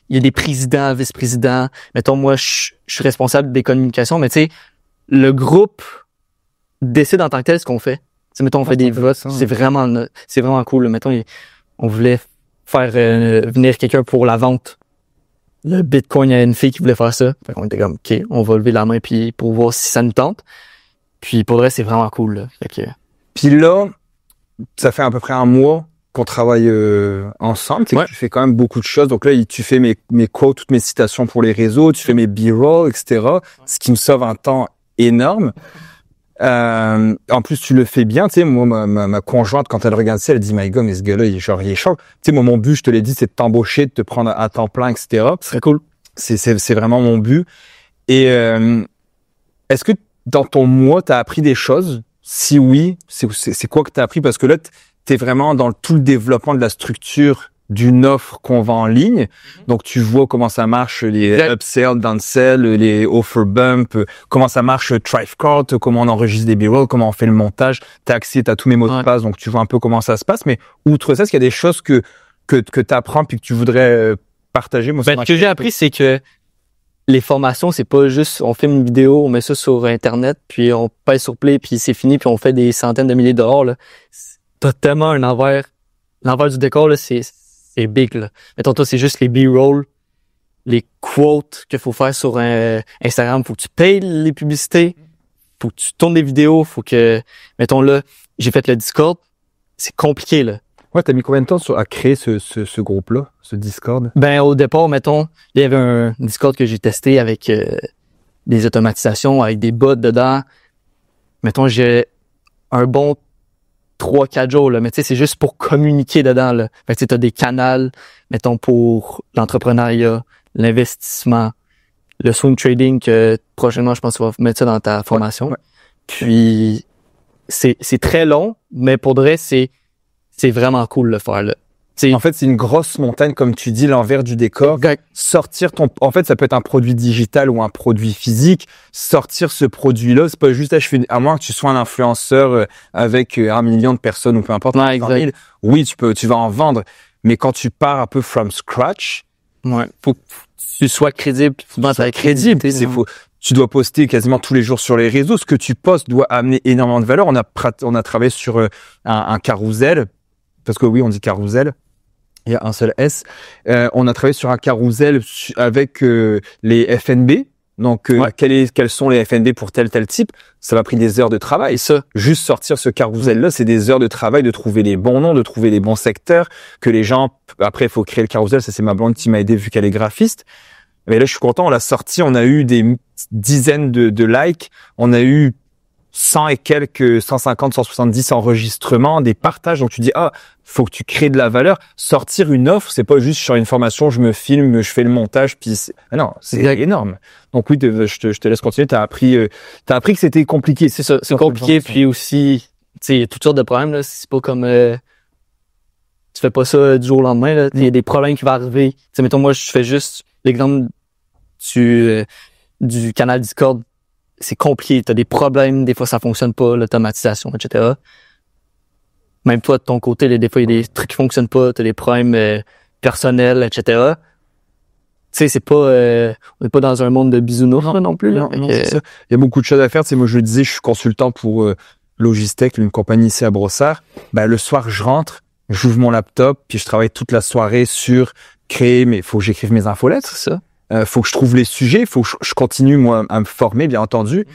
il y a des présidents, vice-présidents. Mettons, moi, je suis responsable des communications, mais tu sais, le groupe décide en tant que tel ce qu'on fait. Tu sais, mettons, on fait des votes, c'est vraiment cool, là. Mettons, on voulait faire venir quelqu'un pour la vente. Le Bitcoin, il y a une fille qui voulait faire ça. Fait qu'on était comme, OK, on va lever la main puis pour voir si ça nous tente. Puis pour vrai, c'est vraiment cool, là. Fait que... Puis là, ça fait à peu près un mois qu'on travaille ensemble. Tu fais quand même beaucoup de choses. Donc là, tu fais mes quotes, toutes mes citations pour les réseaux, tu fais mes B-roll, etc. Ce qui me sauve un temps énorme. En plus, tu le fais bien. Tu sais, moi, ma conjointe, quand elle regarde ça, elle dit, my God, mais ce gars-là, il est chaud. Tu sais, moi, mon but, je te l'ai dit, c'est de t'embaucher, de te prendre à temps plein, etc. Ce serait cool. C'est vraiment mon but. Et est-ce que dans ton mois, tu as appris des choses? Si oui, c'est quoi que tu as appris? Parce que là, tu es vraiment dans tout le développement de la structure d'une offre qu'on vend en ligne. Donc, tu vois comment ça marche, les upsell, downsell, les offer bump, comment ça marche Thrivecart, comment on enregistre des B-roll, comment on fait le montage. Tu as accès, tu as tous mes mots de passe, donc tu vois un peu comment ça se passe. Mais outre ça, est-ce qu'il y a des choses que tu apprends puis que tu voudrais partager? Moi, ce que j'ai appris, c'est que les formations, c'est pas juste on filme une vidéo, on met ça sur Internet, puis on pèse sur play, puis c'est fini, puis on fait des centaines de milliers de dollars, là. T'as tellement un envers du décor, là, c'est big, là. Mettons, toi, c'est juste les B-roll, les quotes qu'il faut faire sur Instagram. Faut que tu payes les publicités, faut que tu tournes des vidéos, faut que, mettons là, j'ai fait le Discord. C'est compliqué, là. Ouais, t'as mis combien de temps à créer ce groupe-là, ce Discord? Ben, au départ, mettons, il y avait un Discord que j'ai testé avec des automatisations, avec des bots dedans. Mettons, j'ai un bon 3-4 jours, là. Mais tu sais, c'est juste pour communiquer dedans, là. Fait que tu sais, t'as des canals, mettons, pour l'entrepreneuriat, l'investissement, le swing trading que prochainement, je pense que tu vas mettre ça dans ta formation. Ouais. Puis, c'est très long, mais pour de vrai, c'est vraiment cool de le faire, là. En fait, c'est une grosse montagne, comme tu dis, l'envers du décor. Exact. Sortir en fait, ça peut être un produit digital ou un produit physique. Sortir ce produit-là, c'est pas juste à moins que tu sois un influenceur avec 1 million de personnes ou peu importe. Ouais, exact. Oui, tu vas en vendre. Mais quand tu pars un peu from scratch, faut que tu sois crédible. Tu dois poster quasiment tous les jours sur les réseaux. Ce que tu postes doit amener énormément de valeur. On a travaillé sur un carrousel. Parce que oui, on dit carrousel. Il y a un seul S. On a travaillé sur un carrousel avec les FNB. Donc, quels sont les FNB pour tel type? Ça m'a pris des heures de travail. Et ça, juste sortir ce carrousel-là, c'est des heures de travail, de trouver les bons noms, de trouver les bons secteurs, que les gens... Après, il faut créer le carrousel. Ça, c'est ma blonde qui m'a aidé vu qu'elle est graphiste. Mais là, je suis content. On l'a sorti. On a eu des dizaines de likes. On a eu 100 et quelques, 150, 170 enregistrements, des partages. Donc tu dis, faut que tu crées de la valeur. Sortir une offre, c'est pas juste sur une formation, je me filme, je fais le montage, puis non, c'est énorme. Donc oui, je te laisse continuer. T'as appris que c'était compliqué. C'est ça, c'est compliqué. Puis aussi, tu sais, il y a toutes sortes de problèmes, là. C'est pas comme, tu fais pas ça du jour au lendemain, là. Il y a des problèmes qui vont arriver. Tu sais, mettons, moi, je fais juste l'exemple, du canal Discord, c'est compliqué. T'as des problèmes, des fois ça fonctionne pas, l'automatisation, etc. Même toi, de ton côté, des fois, il y a des trucs qui fonctionnent pas, t'as des problèmes personnels, etc. Tu sais, c'est pas, on n'est pas dans un monde de bisounours non plus. Là. Non, c'est ça. Il y a beaucoup de choses à faire. Tu sais, moi, je le disais, je suis consultant pour Logistech, une compagnie ici à Brossard. Ben, le soir, je rentre, j'ouvre mon laptop, puis je travaille toute la soirée sur faut que j'écrive mes infolettres. C'est ça. Faut que je trouve les sujets, faut que je continue moi à me former, bien entendu,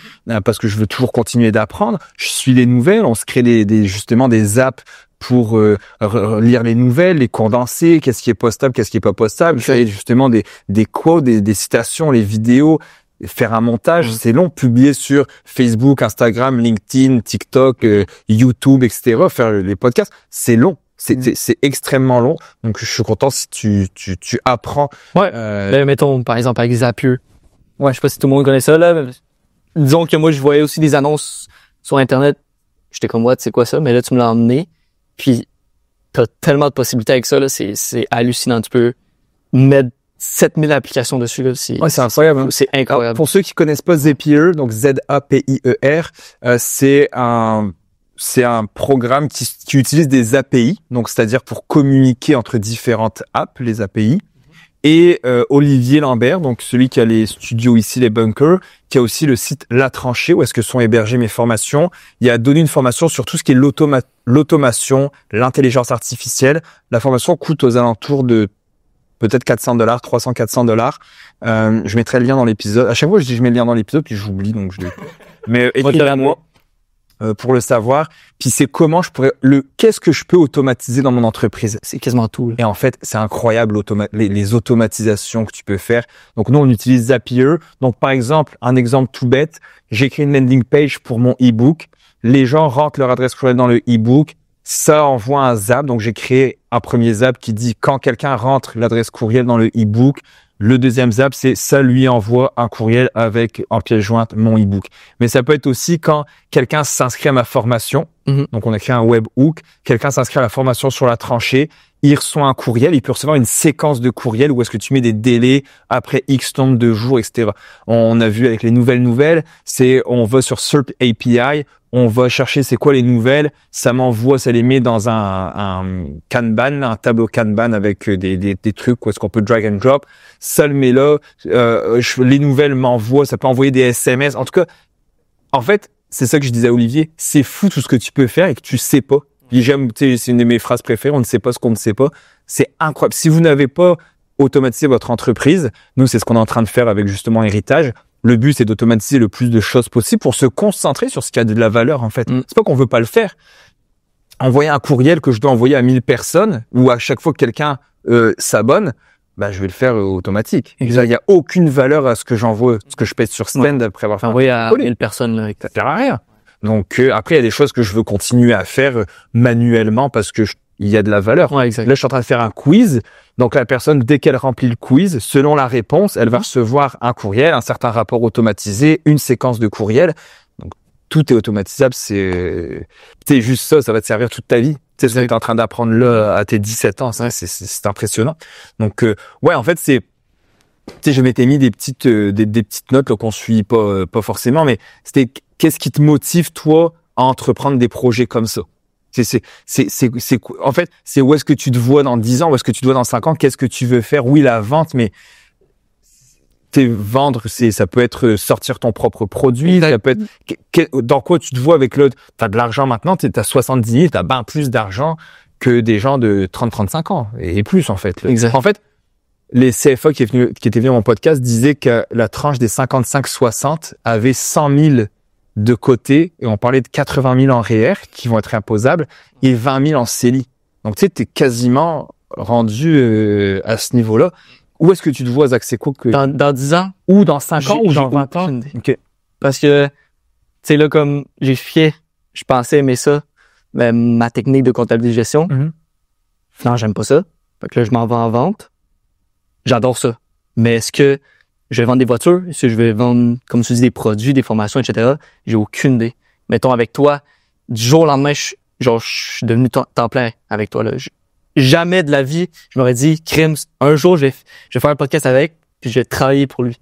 parce que je veux toujours continuer d'apprendre. Je suis les nouvelles, on se crée justement des apps pour lire les nouvelles, les condenser, qu'est-ce qui est postable, qu'est-ce qui est pas postable, créer justement des quotes, des citations, les vidéos, faire un montage, c'est long, publier sur Facebook, Instagram, LinkedIn, TikTok, YouTube, etc., faire les podcasts, c'est long. C'est extrêmement long. Donc, je suis content si tu apprends. Ouais. Ben, mettons, par exemple, avec Zapier. Ouais, je sais pas si tout le monde connaît ça, là. Mais disons que moi, je voyais aussi des annonces sur Internet. J'étais comme, ouais, tu sais quoi ça? Mais là, tu me l'as emmené. Puis, t'as tellement de possibilités avec ça, là. C'est hallucinant. Tu peux mettre 7000 applications dessus, là. Ouais, c'est incroyable. Hein? C'est incroyable. Alors, pour ceux qui connaissent pas Zapier, donc Z-A-P-I-E-R, c'est un programme qui utilise des API, donc c'est-à-dire pour communiquer entre différentes apps, les API. Et Olivier Lambert, donc celui qui a les studios ici, les bunkers, qui a aussi le site La Tranchée, où est-ce que sont hébergées mes formations. Il a donné une formation sur tout ce qui est l'automation, l'intelligence artificielle. La formation coûte aux alentours de peut-être $400, 300-400. Je mettrai le lien dans l'épisode. À chaque fois, je dis je mets le lien dans l'épisode, puis j'oublie, donc je l'ai. Mais écrivez-moi pour le savoir. Puis c'est comment qu'est-ce que je peux automatiser dans mon entreprise. C'est quasiment tout. Là. Et en fait, c'est incroyable les automatisations que tu peux faire. Donc nous, on utilise Zapier. Donc par exemple, un exemple tout bête, j'écris une landing page pour mon e-book. Les gens rentrent leur adresse courriel dans le e-book. Ça envoie un zap. Donc j'ai créé un premier zap qui dit quand quelqu'un rentre l'adresse courriel dans le e-book, le deuxième zap, c'est ça lui envoie un courriel avec en pièce jointe mon e-book. Mais ça peut être aussi quand quelqu'un s'inscrit à ma formation. Donc on a créé un webhook. Quelqu'un s'inscrit à la formation sur La Tranchée. Il reçoit un courriel. Il peut recevoir une séquence de courriels où est-ce que tu mets des délais après X nombre de jours, etc. On a vu avec les nouvelles, on va sur SERP API. On va chercher c'est quoi les nouvelles, ça m'envoie, ça les met dans un Kanban, un tableau Kanban avec des trucs où est-ce qu'on peut drag and drop. Ça le met là, les nouvelles m'envoient, ça peut envoyer des SMS. En tout cas, en fait, c'est ça que je disais à Olivier, c'est fou tout ce que tu peux faire et que tu sais pas. J'aime, c'est une de mes phrases préférées, on ne sait pas ce qu'on ne sait pas. C'est incroyable. Si vous n'avez pas automatisé votre entreprise, nous c'est ce qu'on est en train de faire avec justement Héritage. Le but, c'est d'automatiser le plus de choses possible pour se concentrer sur ce qui a de la valeur, en fait. C'est pas qu'on veut pas le faire. Envoyer un courriel que je dois envoyer à 1000 personnes ou à chaque fois que quelqu'un s'abonne, bah, je vais le faire automatique. Il n'y a aucune valeur à ce que j'envoie, ce que je paye sur Spend après avoir fait envoyer à 1000 personnes, là. Ça sert à rien. Donc, après, il y a des choses que je veux continuer à faire manuellement parce que il y a de la valeur. Ouais, exact. Là, je suis en train de faire un quiz. Donc, la personne, dès qu'elle remplit le quiz, selon la réponse, elle va recevoir un courriel, un certain rapport automatisé, une séquence de courriel. Donc, tout est automatisable. C'est juste ça va te servir toute ta vie. Tu sais, ce que tu es en train d'apprendre là à tes 17 ans. C'est impressionnant. Donc, ouais, en fait, tu sais, je m'étais mis des petites notes là, qu'on suit pas forcément, mais c'était qu'est-ce qui te motive, toi, à entreprendre des projets comme ça? En fait, c'est où est-ce que tu te vois dans 10 ans, où est-ce que tu te vois dans 5 ans, qu'est-ce que tu veux faire? Oui, la vente, mais vendre, ça peut être sortir ton propre produit, ça peut être, dans quoi tu te vois avec t'as de l'argent maintenant, t'as 70 000, t'as bien plus d'argent que des gens de 30-35 ans, et plus, en fait. Exact. En fait, les CFA qui étaient venus à mon podcast disaient que la tranche des 55-60 avait 100 000 de côté, et on parlait de 80 000 en REER qui vont être imposables et 20 000 en CELI. Donc, tu sais, t'es quasiment rendu à ce niveau-là. Où est-ce que tu te vois, Zach? C'est quoi que... Dans 10 ans? Ou dans 5 ans? Ou dans 20 ans? Okay. Parce que, tu sais, là, comme je pensais aimer ça, mais ma technique de comptabilité de gestion, non, j'aime pas ça. Fait que là, je m'en vais en vente. J'adore ça. Mais est-ce que je vais vendre des voitures? Est-ce que je vais vendre, comme tu dis, des produits, des formations, etc.? J'ai aucune idée. Mettons, avec toi, du jour au lendemain, je suis devenu temps plein avec toi, là. Jamais de la vie, je m'aurais dit, Crims, un jour, je vais faire un podcast avec, puis je vais travailler pour lui.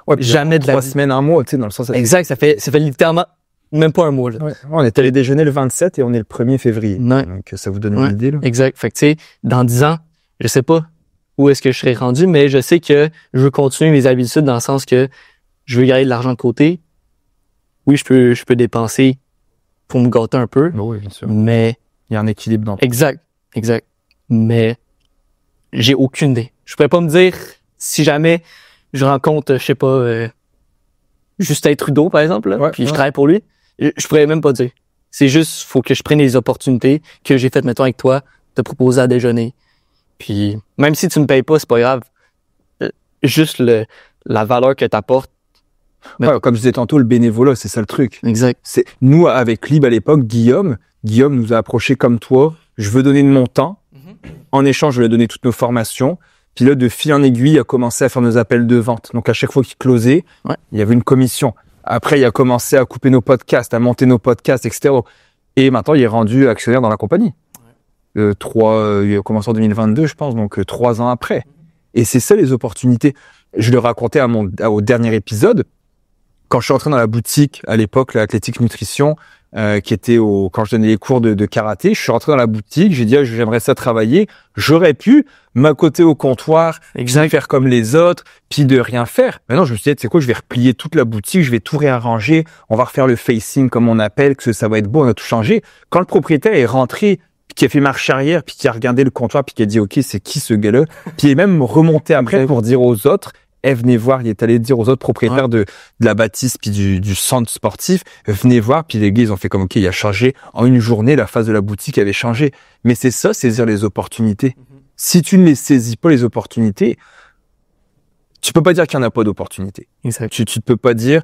Ouais, puis jamais de la 3 vie. semaines, un mois, tu sais, dans le sens. Exact, ça fait littéralement même pas un mois, là. Ouais. On est allé déjeuner le 27 et on est le 1er février. Ouais. Donc, ça vous donne une idée, là. Exact. Fait que, tu sais, dans 10 ans, je sais pas où est-ce que je serai rendu, mais je sais que je veux continuer mes habitudes dans le sens que je veux garder de l'argent de côté. Oui, je peux dépenser pour me gâter un peu, Oui, bien sûr. mais Il y a un équilibre dans tout. exact. Mais j'ai aucune idée. Je pourrais pas me dire si jamais je rencontre, je sais pas, Justin Trudeau, par exemple, là, puis je travaille pour lui, je pourrais même pas dire. C'est juste, faut que je prenne les opportunités que j'ai faites, mettons, avec toi, te proposer à déjeuner. Puis, même si tu me payes pas, c'est pas grave. Juste la valeur que t'apportes. Ouais, comme je disais tantôt, le bénévolat, c'est ça le truc. Exact. C'est nous avec Lib à l'époque, Guillaume nous a approché comme toi. Je veux donner de mon temps. En échange, je lui ai donné toutes nos formations. Puis là, de fil en aiguille, il a commencé à faire nos appels de vente. Donc à chaque fois qu'il closait, il y avait une commission. Après, il a commencé à couper nos podcasts, à monter nos podcasts, etc. Et maintenant, il est rendu actionnaire dans la compagnie. Il a commencé en 2022, je pense, donc 3 ans après. Et c'est ça les opportunités. Je le racontais au dernier épisode. Quand je suis entré dans la boutique, à l'époque, l'Athletic Nutrition, qui était quand je donnais les cours de karaté, je suis rentré dans la boutique, j'ai dit, j'aimerais ça travailler. J'aurais pu m'accoter au comptoir, faire comme les autres, puis de rien faire. Maintenant, je me suis dit, tu sais quoi, je vais replier toute la boutique, je vais tout réarranger, on va refaire le facing comme on appelle, que ça va être beau, on a tout changé. Quand le propriétaire est rentré, puis qui a fait marche arrière, puis qui a regardé le comptoir, puis qui a dit, OK, c'est qui ce gars-là? Puis il est même remonté après pour dire aux autres, venez voir, il est allé dire aux autres propriétaires de la bâtisse puis du centre sportif, venez voir, puis les gars, ils ont fait comme, OK, il a changé. En une journée, la face de la boutique avait changé. Mais c'est ça, saisir les opportunités. Si tu ne les saisis pas, les opportunités, tu peux pas dire qu'il n'y en a pas d'opportunités. Tu ne peux pas dire,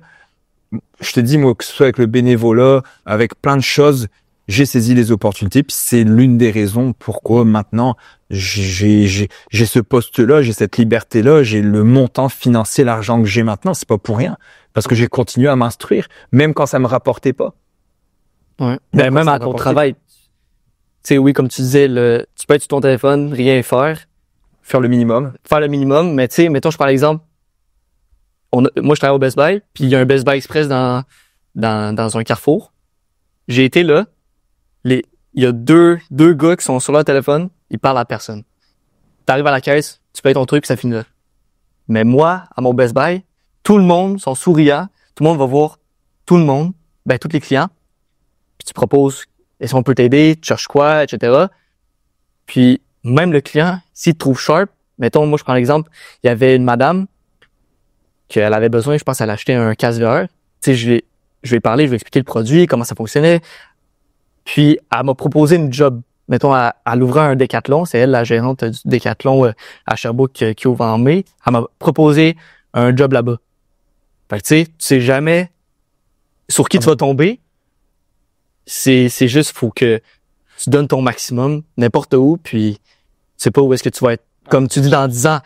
je te dis, moi, que ce soit avec le bénévolat, avec plein de choses, j'ai saisi les opportunités, puis c'est l'une des raisons pourquoi maintenant j'ai ce poste-là, j'ai cette liberté-là, j'ai le montant financier, l'argent que j'ai maintenant, c'est pas pour rien, parce que j'ai continué à m'instruire, même quand ça me rapportait pas. Ouais. Même à ton travail, tu sais, oui, comme tu disais, tu peux être sur ton téléphone, rien faire le minimum, mais tu sais, mettons, je prends l'exemple, moi je travaille au Best Buy, puis il y a un Best Buy Express dans un carrefour. J'ai été là. Il y a deux gars qui sont sur leur téléphone, ils parlent à personne. T'arrives à la caisse, tu payes ton truc, puis ça finit là. Mais moi, à mon Best Buy, tout le monde sont souriants, tout le monde va voir tout le monde, tous les clients. Puis tu proposes, est-ce qu'on peut t'aider, tu cherches quoi, etc. Puis même le client, s'il te trouve sharp, mettons, moi je prends l'exemple, il y avait une madame qu'elle avait besoin, je pense, elle achetait un casque VR. Tu sais, je vais parler, je vais expliquer le produit, comment ça fonctionnait. Puis, elle m'a proposé une job. Mettons, elle ouvrait un Décathlon. C'est elle, la gérante du Décathlon à Sherbrooke qui ouvre en mai. Elle m'a proposé un job là-bas. Fait que, tu sais jamais sur qui tu vas tomber. C'est juste, faut que tu donnes ton maximum n'importe où, puis tu sais pas où est-ce que tu vas être. Comme tu dis dans 10 ans.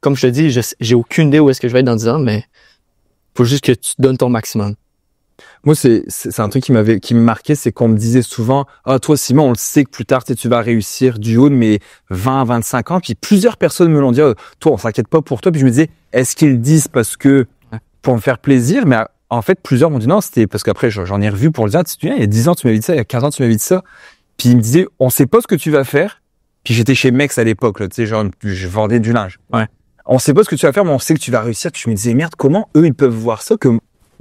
Comme je te dis, j'ai aucune idée où est-ce que je vais être dans 10 ans, mais faut juste que tu donnes ton maximum. Moi, c'est un truc qui me marquait, c'est qu'on me disait souvent, toi, Simon, on le sait que plus tard, tu vas réussir du haut de mes 20 à 25 ans. Puis plusieurs personnes me l'ont dit, toi, on s'inquiète pas pour toi. Puis je me disais, est-ce qu'ils le disent parce que, pour me faire plaisir? Mais en fait, plusieurs m'ont dit non, c'était parce qu'après, j'en ai revu pour le dire, tu te souviens, il y a 10 ans, tu m'avais dit ça, il y a 15 ans, tu m'avais dit ça. Puis ils me disaient, on sait pas ce que tu vas faire. Puis j'étais chez Mex à l'époque, là, tu sais, genre, je vendais du linge. Ouais. On sait pas ce que tu vas faire, mais on sait que tu vas réussir. Puis je me disais, merde, comment eux, ils peuvent voir ça que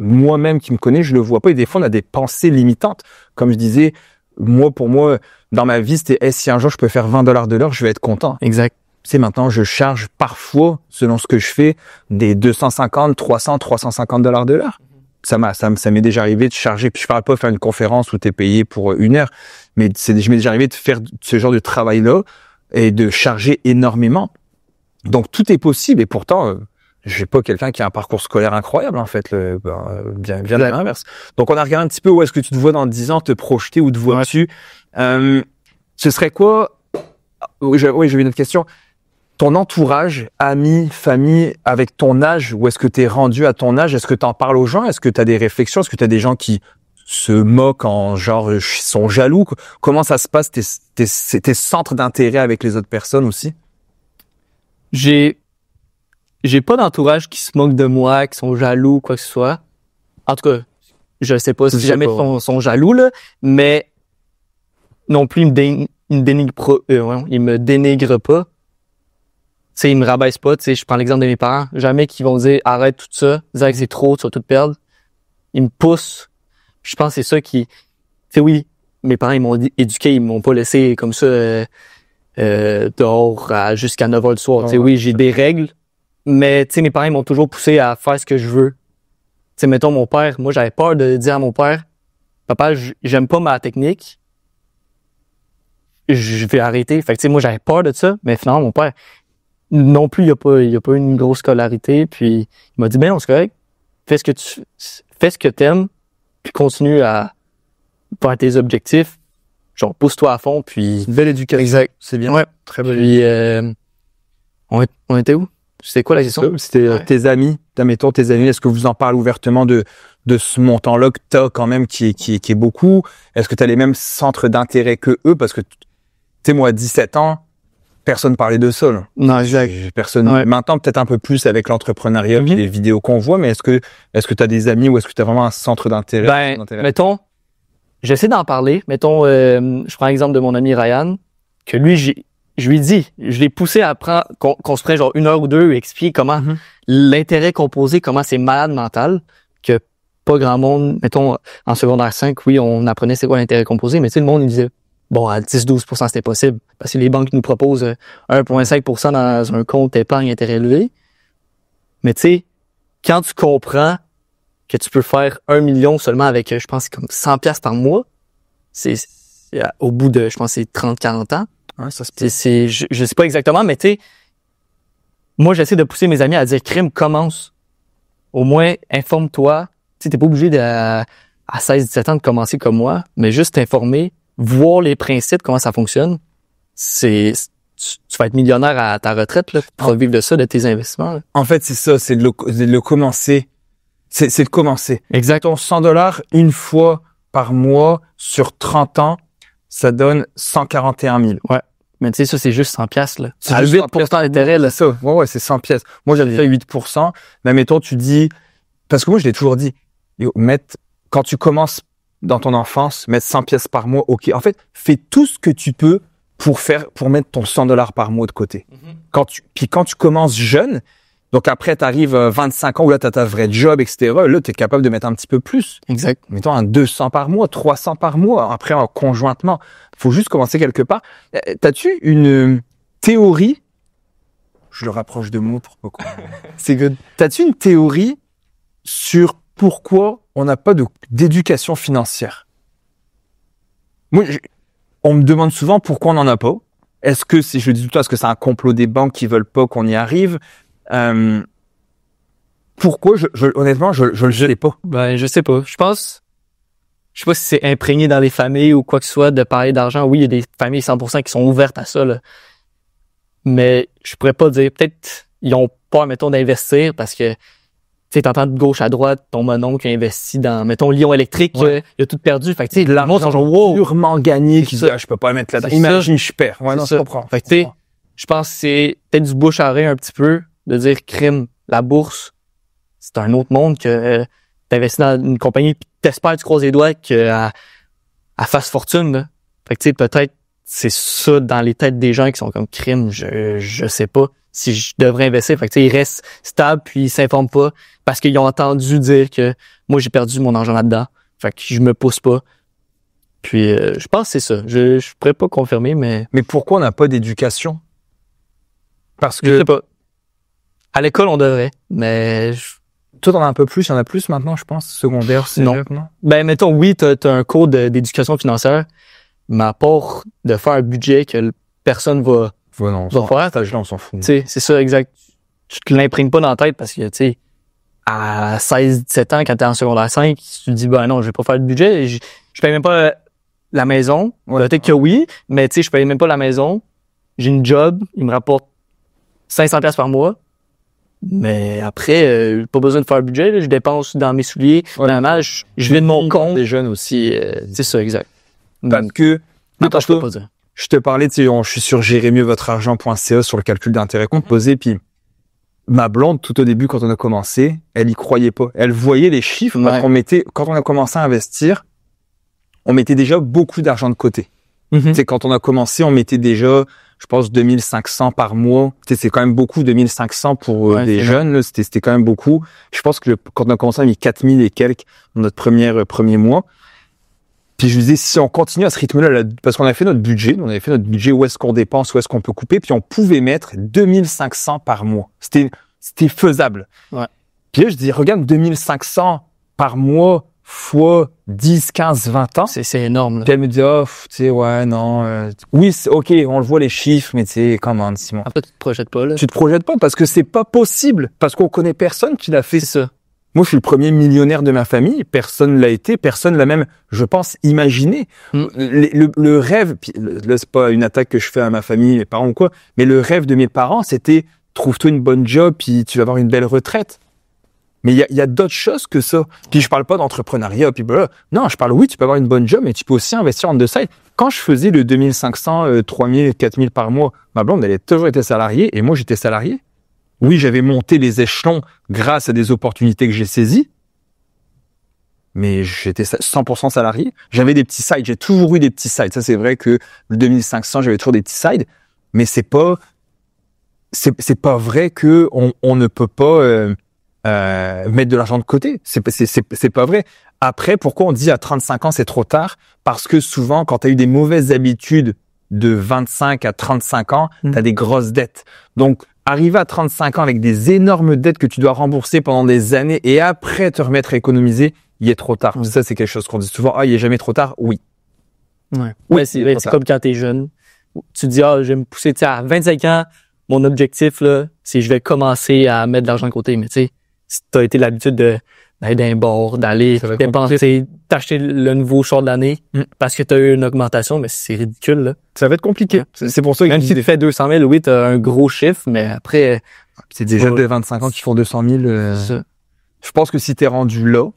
moi-même qui me connais, je le vois pas. Et des fois, on a des pensées limitantes. Comme je disais, pour moi, dans ma vie, c'était, si un jour je peux faire $20 de l'heure, je vais être content. Exact. Tu sais, maintenant, je charge parfois, selon ce que je fais, des 250, 300, $350 de l'heure. Ça m'est déjà arrivé de charger. Puis je parle pas de faire une conférence où t'es payé pour 1 heure, mais je m'est déjà arrivé de faire ce genre de travail-là et de charger énormément. Donc, tout est possible. Et pourtant, j'ai pas quelqu'un qui a un parcours scolaire incroyable, en fait, bien à l'inverse. Donc, on a regardé un petit peu où est-ce que tu te vois dans 10 ans, te projeter ou te vois-tu. Ce serait quoi? Oui, j'ai une autre question. Ton entourage, amis, famille, avec ton âge, où est-ce que tu es rendu à ton âge? Est-ce que tu en parles aux gens? Est-ce que tu as des réflexions? Est-ce que tu as des gens qui se moquent en genre, sont jaloux? Comment ça se passe, tes centres d'intérêt avec les autres personnes aussi? J'ai j'ai pas d'entourage qui se moque de moi, qui sont jaloux, quoi que ce soit. En tout cas, je sais pas si jamais sont jaloux, là, mais non plus, ils me dénigrent pas. Tu sais, ils me rabaissent pas. Tu sais, je prends l'exemple de mes parents. Jamais qu'ils vont dire, arrête tout ça, dire que c'est trop, tu vas tout perdre. Ils me poussent. Je pense que c'est ça qui, tu sais, oui, mes parents, ils m'ont éduqué, ils m'ont pas laissé comme ça, dehors jusqu'à 9h du soir. Tu sais, oui, j'ai des règles, mais tu sais, mes parents, ils m'ont toujours poussé à faire ce que je veux. Tu sais, mettons, mon père, moi, j'avais peur de dire à mon père, papa, j'aime pas ma technique, je vais arrêter. Fait que tu sais, moi, j'avais peur de ça, mais finalement, mon père, non plus, il a pas eu une grosse scolarité, puis il m'a dit, ben, c'est correct, fais ce que t'aimes, puis continue à faire tes objectifs, genre, pousse-toi à fond, puis... Une belle éducation. Exact. C'est bien. Ouais. Très belle. Puis, on était où? C'était quoi la question? C'était tes amis. Admettons, tes amis, est-ce que vous en parlez ouvertement de ce montant-là que t'as quand même qui est beaucoup? Est-ce que t'as les mêmes centres d'intérêt que eux? Parce que, tu sais, moi, à 17 ans, personne parlait de ça, là. Non, exact. Personne. Ouais. Maintenant, peut-être un peu plus avec l'entrepreneuriat, puis les vidéos qu'on voit, mais est-ce que t'as des amis ou est-ce que t'as vraiment un centre d'intérêt? Mettons, j'essaie d'en parler. Mettons, je prends l'exemple de mon ami Ryan, que lui, je lui dis, je l'ai poussé à apprendre, qu'on se prenne genre 1 heure ou 2 et expliquer comment l'intérêt composé, comment c'est malade mental, que pas grand monde, mettons, en secondaire 5, oui, on apprenait c'est quoi l'intérêt composé, mais tu sais, le monde, il disait, bon, à 10-12% c'était possible, parce que les banques nous proposent 1,5% dans un compte épargne intérêt élevé. Mais tu sais, quand tu comprends que tu peux faire 1 million seulement avec, je pense, comme 100$ par mois, c'est au bout de, je pense, c'est 30-40 ans. Ouais, ça Je sais pas exactement, mais tu sais, moi, j'essaie de pousser mes amis à dire, crime, commence. Au moins, informe-toi. Tu sais, t'es pas obligé à 16-17 ans de commencer comme moi, mais juste t'informer, voir les principes, comment ça fonctionne. Tu vas être millionnaire à ta retraite, là. Tu vas vivre de ça, de tes investissements, là. En fait, c'est ça, c'est de le commencer. C'est de commencer. Exact. Ton $100 une fois par mois sur 30 ans, ça donne 141 000. Ouais. Mais tu sais, ça, c'est juste 100$, là. C'est à juste 8% d'intérêt, là. C'est ça. Ouais, c'est 100 pièces. Moi, j'avais fait 8%. Mais mettons, tu dis, parce que moi, je l'ai toujours dit, quand tu commences dans ton enfance, mettre 100 pièces par mois, ok. En fait, fais tout ce que tu peux pour mettre ton $100 par mois de côté. Puis quand tu commences jeune, donc après, t'arrives 25 ans où là, t'as ta vraie job, etc. Là, t'es capable de mettre un petit peu plus. Exact. Mettons un 200 par mois, 300 par mois. Après, conjointement. Faut juste commencer quelque part. T'as-tu une théorie? Je le rapproche de mots pour pas qu'on... C'est good. T'as-tu une théorie sur pourquoi on n'a pas d'éducation financière? Moi, on me demande souvent pourquoi on n'en a pas. Est-ce que je le dis tout le temps, est-ce que c'est un complot des banques qui veulent pas qu'on y arrive? Pourquoi honnêtement, je le sais pas. Ben, je sais pas. Je sais pas si c'est imprégné dans les familles ou quoi que ce soit de parler d'argent. Oui, il y a des familles 100% qui sont ouvertes à ça, là. Mais je pourrais pas dire, peut-être, ils ont peur, mettons, d'investir parce que, tu sais, t'entends de gauche à droite, ton mononcle qui a investi dans, mettons, Lyon électrique, ouais. Il a tout perdu. Fait que, tu sais, le monde sont genre, wow! Purement gagné, qui dit, je peux pas le mettre là-dedans. Imagine, je perds. Ouais, non, je comprends. Fait que, tu sais, je pense que c'est peut-être du bouche à oreille un petit peu, de dire, crime, la bourse, c'est un autre monde que t'investis dans une compagnie pis t'espères, tu croises les doigts qu'elle fasse fortune, là. Fait que, tu sais, peut-être, c'est ça dans les têtes des gens qui sont comme crime, je sais pas si je devrais investir. Fait que, tu sais, ils restent stables puis ils s'informent pas parce qu'ils ont entendu dire que moi, j'ai perdu mon argent là-dedans. Fait que je me pousse pas. Puis, je pense que c'est ça. Je pourrais pas confirmer, mais... Mais pourquoi on n'a pas d'éducation? Parce que... Je sais pas. À l'école, on devrait, mais... Toi, t'en as un peu plus, il y en a plus maintenant, je pense, secondaire, cégep, non? Ben, mettons, oui, t'as un cours d'éducation financière, mais à part de faire un budget que personne va faire. Cet âge-là, on s'en fout. Tu sais, c'est ça, exact. Tu te l'imprègnes pas dans la tête parce que, tu sais, à 16-17 ans, quand t'es en secondaire 5, tu te dis, ben non, je vais pas faire de budget. Je paye même pas la maison. Ouais. Peut-être que oui, mais tu sais, je paye même pas la maison. J'ai une job, il me rapporte 500$ par mois. Mais après, pas besoin de faire un budget, là. Je dépense dans mes souliers. Normalement, je vis de mon compte. Des jeunes aussi. C'est ça, exact. Parce que, Attends, je peux pas dire. Je te parlais, tu sais, je suis sur jeremieuxvotreargent.ca sur le calcul d'intérêt composé, puis ma blonde, tout au début, quand on a commencé, elle y croyait pas. Elle voyait les chiffres parce quand on a commencé à investir, on mettait déjà beaucoup d'argent de côté. Tu sais, quand on a commencé, on mettait déjà, je pense, 2500 par mois. Tu sais, c'est quand même beaucoup, 2500 pour des jeunes, là, c'était quand même beaucoup. Je pense que quand on a commencé, on a mis 4000 et quelques dans notre premier mois. Puis je me disais, si on continue à ce rythme-là, parce qu'on avait fait notre budget, où est-ce qu'on dépense, où est-ce qu'on peut couper, puis on pouvait mettre 2500 par mois. C'était faisable. Ouais. Puis là, je dis, regarde, 2500 par mois fois 10, 15, 20 ans. C'est énorme, là. Puis elle me dit, tu sais, ouais, non, oui, OK, on le voit les chiffres, mais tu sais, comment, Simon? Après, tu te projettes pas, là. Tu te projettes pas parce que c'est pas possible, parce qu'on connaît personne qui l'a fait. C'est ça. Moi, je suis le premier millionnaire de ma famille. Personne l'a été. Personne l'a même, je pense, imaginé. Le rêve, puis là, c'est pas une attaque que je fais à ma famille, mes parents ou quoi, mais le rêve de mes parents, c'était trouve-toi une bonne job, puis tu vas avoir une belle retraite. Mais il y a d'autres choses que ça. Puis je parle pas d'entrepreneuriat, puis voilà. Non, je parle, oui, tu peux avoir une bonne job, mais tu peux aussi investir en the side. Quand je faisais le 2500, 3000, 4000 par mois, ma blonde, elle a toujours été salariée, et moi, j'étais salarié. Oui, j'avais monté les échelons grâce à des opportunités que j'ai saisies, mais j'étais 100% salarié. J'avais des petits sides, j'ai toujours eu des petits sides. Ça, c'est vrai que le 2500, j'avais toujours des petits sides, mais c'est pas vrai que on ne peut pas mettre de l'argent de côté. C'est pas vrai. Après, pourquoi on dit à 35 ans c'est trop tard? Parce que souvent, quand tu as eu des mauvaises habitudes de 25 à 35 ans, tu as des grosses dettes. Donc, arriver à 35 ans avec des énormes dettes que tu dois rembourser pendant des années et après te remettre à économiser, il est trop tard. Ça, c'est quelque chose qu'on dit souvent. Il est jamais trop tard. Oui. Ouais. Oui, c'est comme quand t'es jeune. Tu te dis, je vais me pousser, tu sais, à 25 ans, mon objectif, là, c'est je vais commencer à mettre de l'argent de côté. Mais tu sais, si t'as été l'habitude d'aller d'un bord, d'aller dépenser, t'acheter le nouveau char de l'année parce que t'as eu une augmentation, mais c'est ridicule, là. Ça va être compliqué. C'est pour ça que même si tu fais 200 000, oui, t'as un gros chiffre, mais après... C'est des jeunes de 25 ans qui font 200 000. Je pense que si t'es rendu là,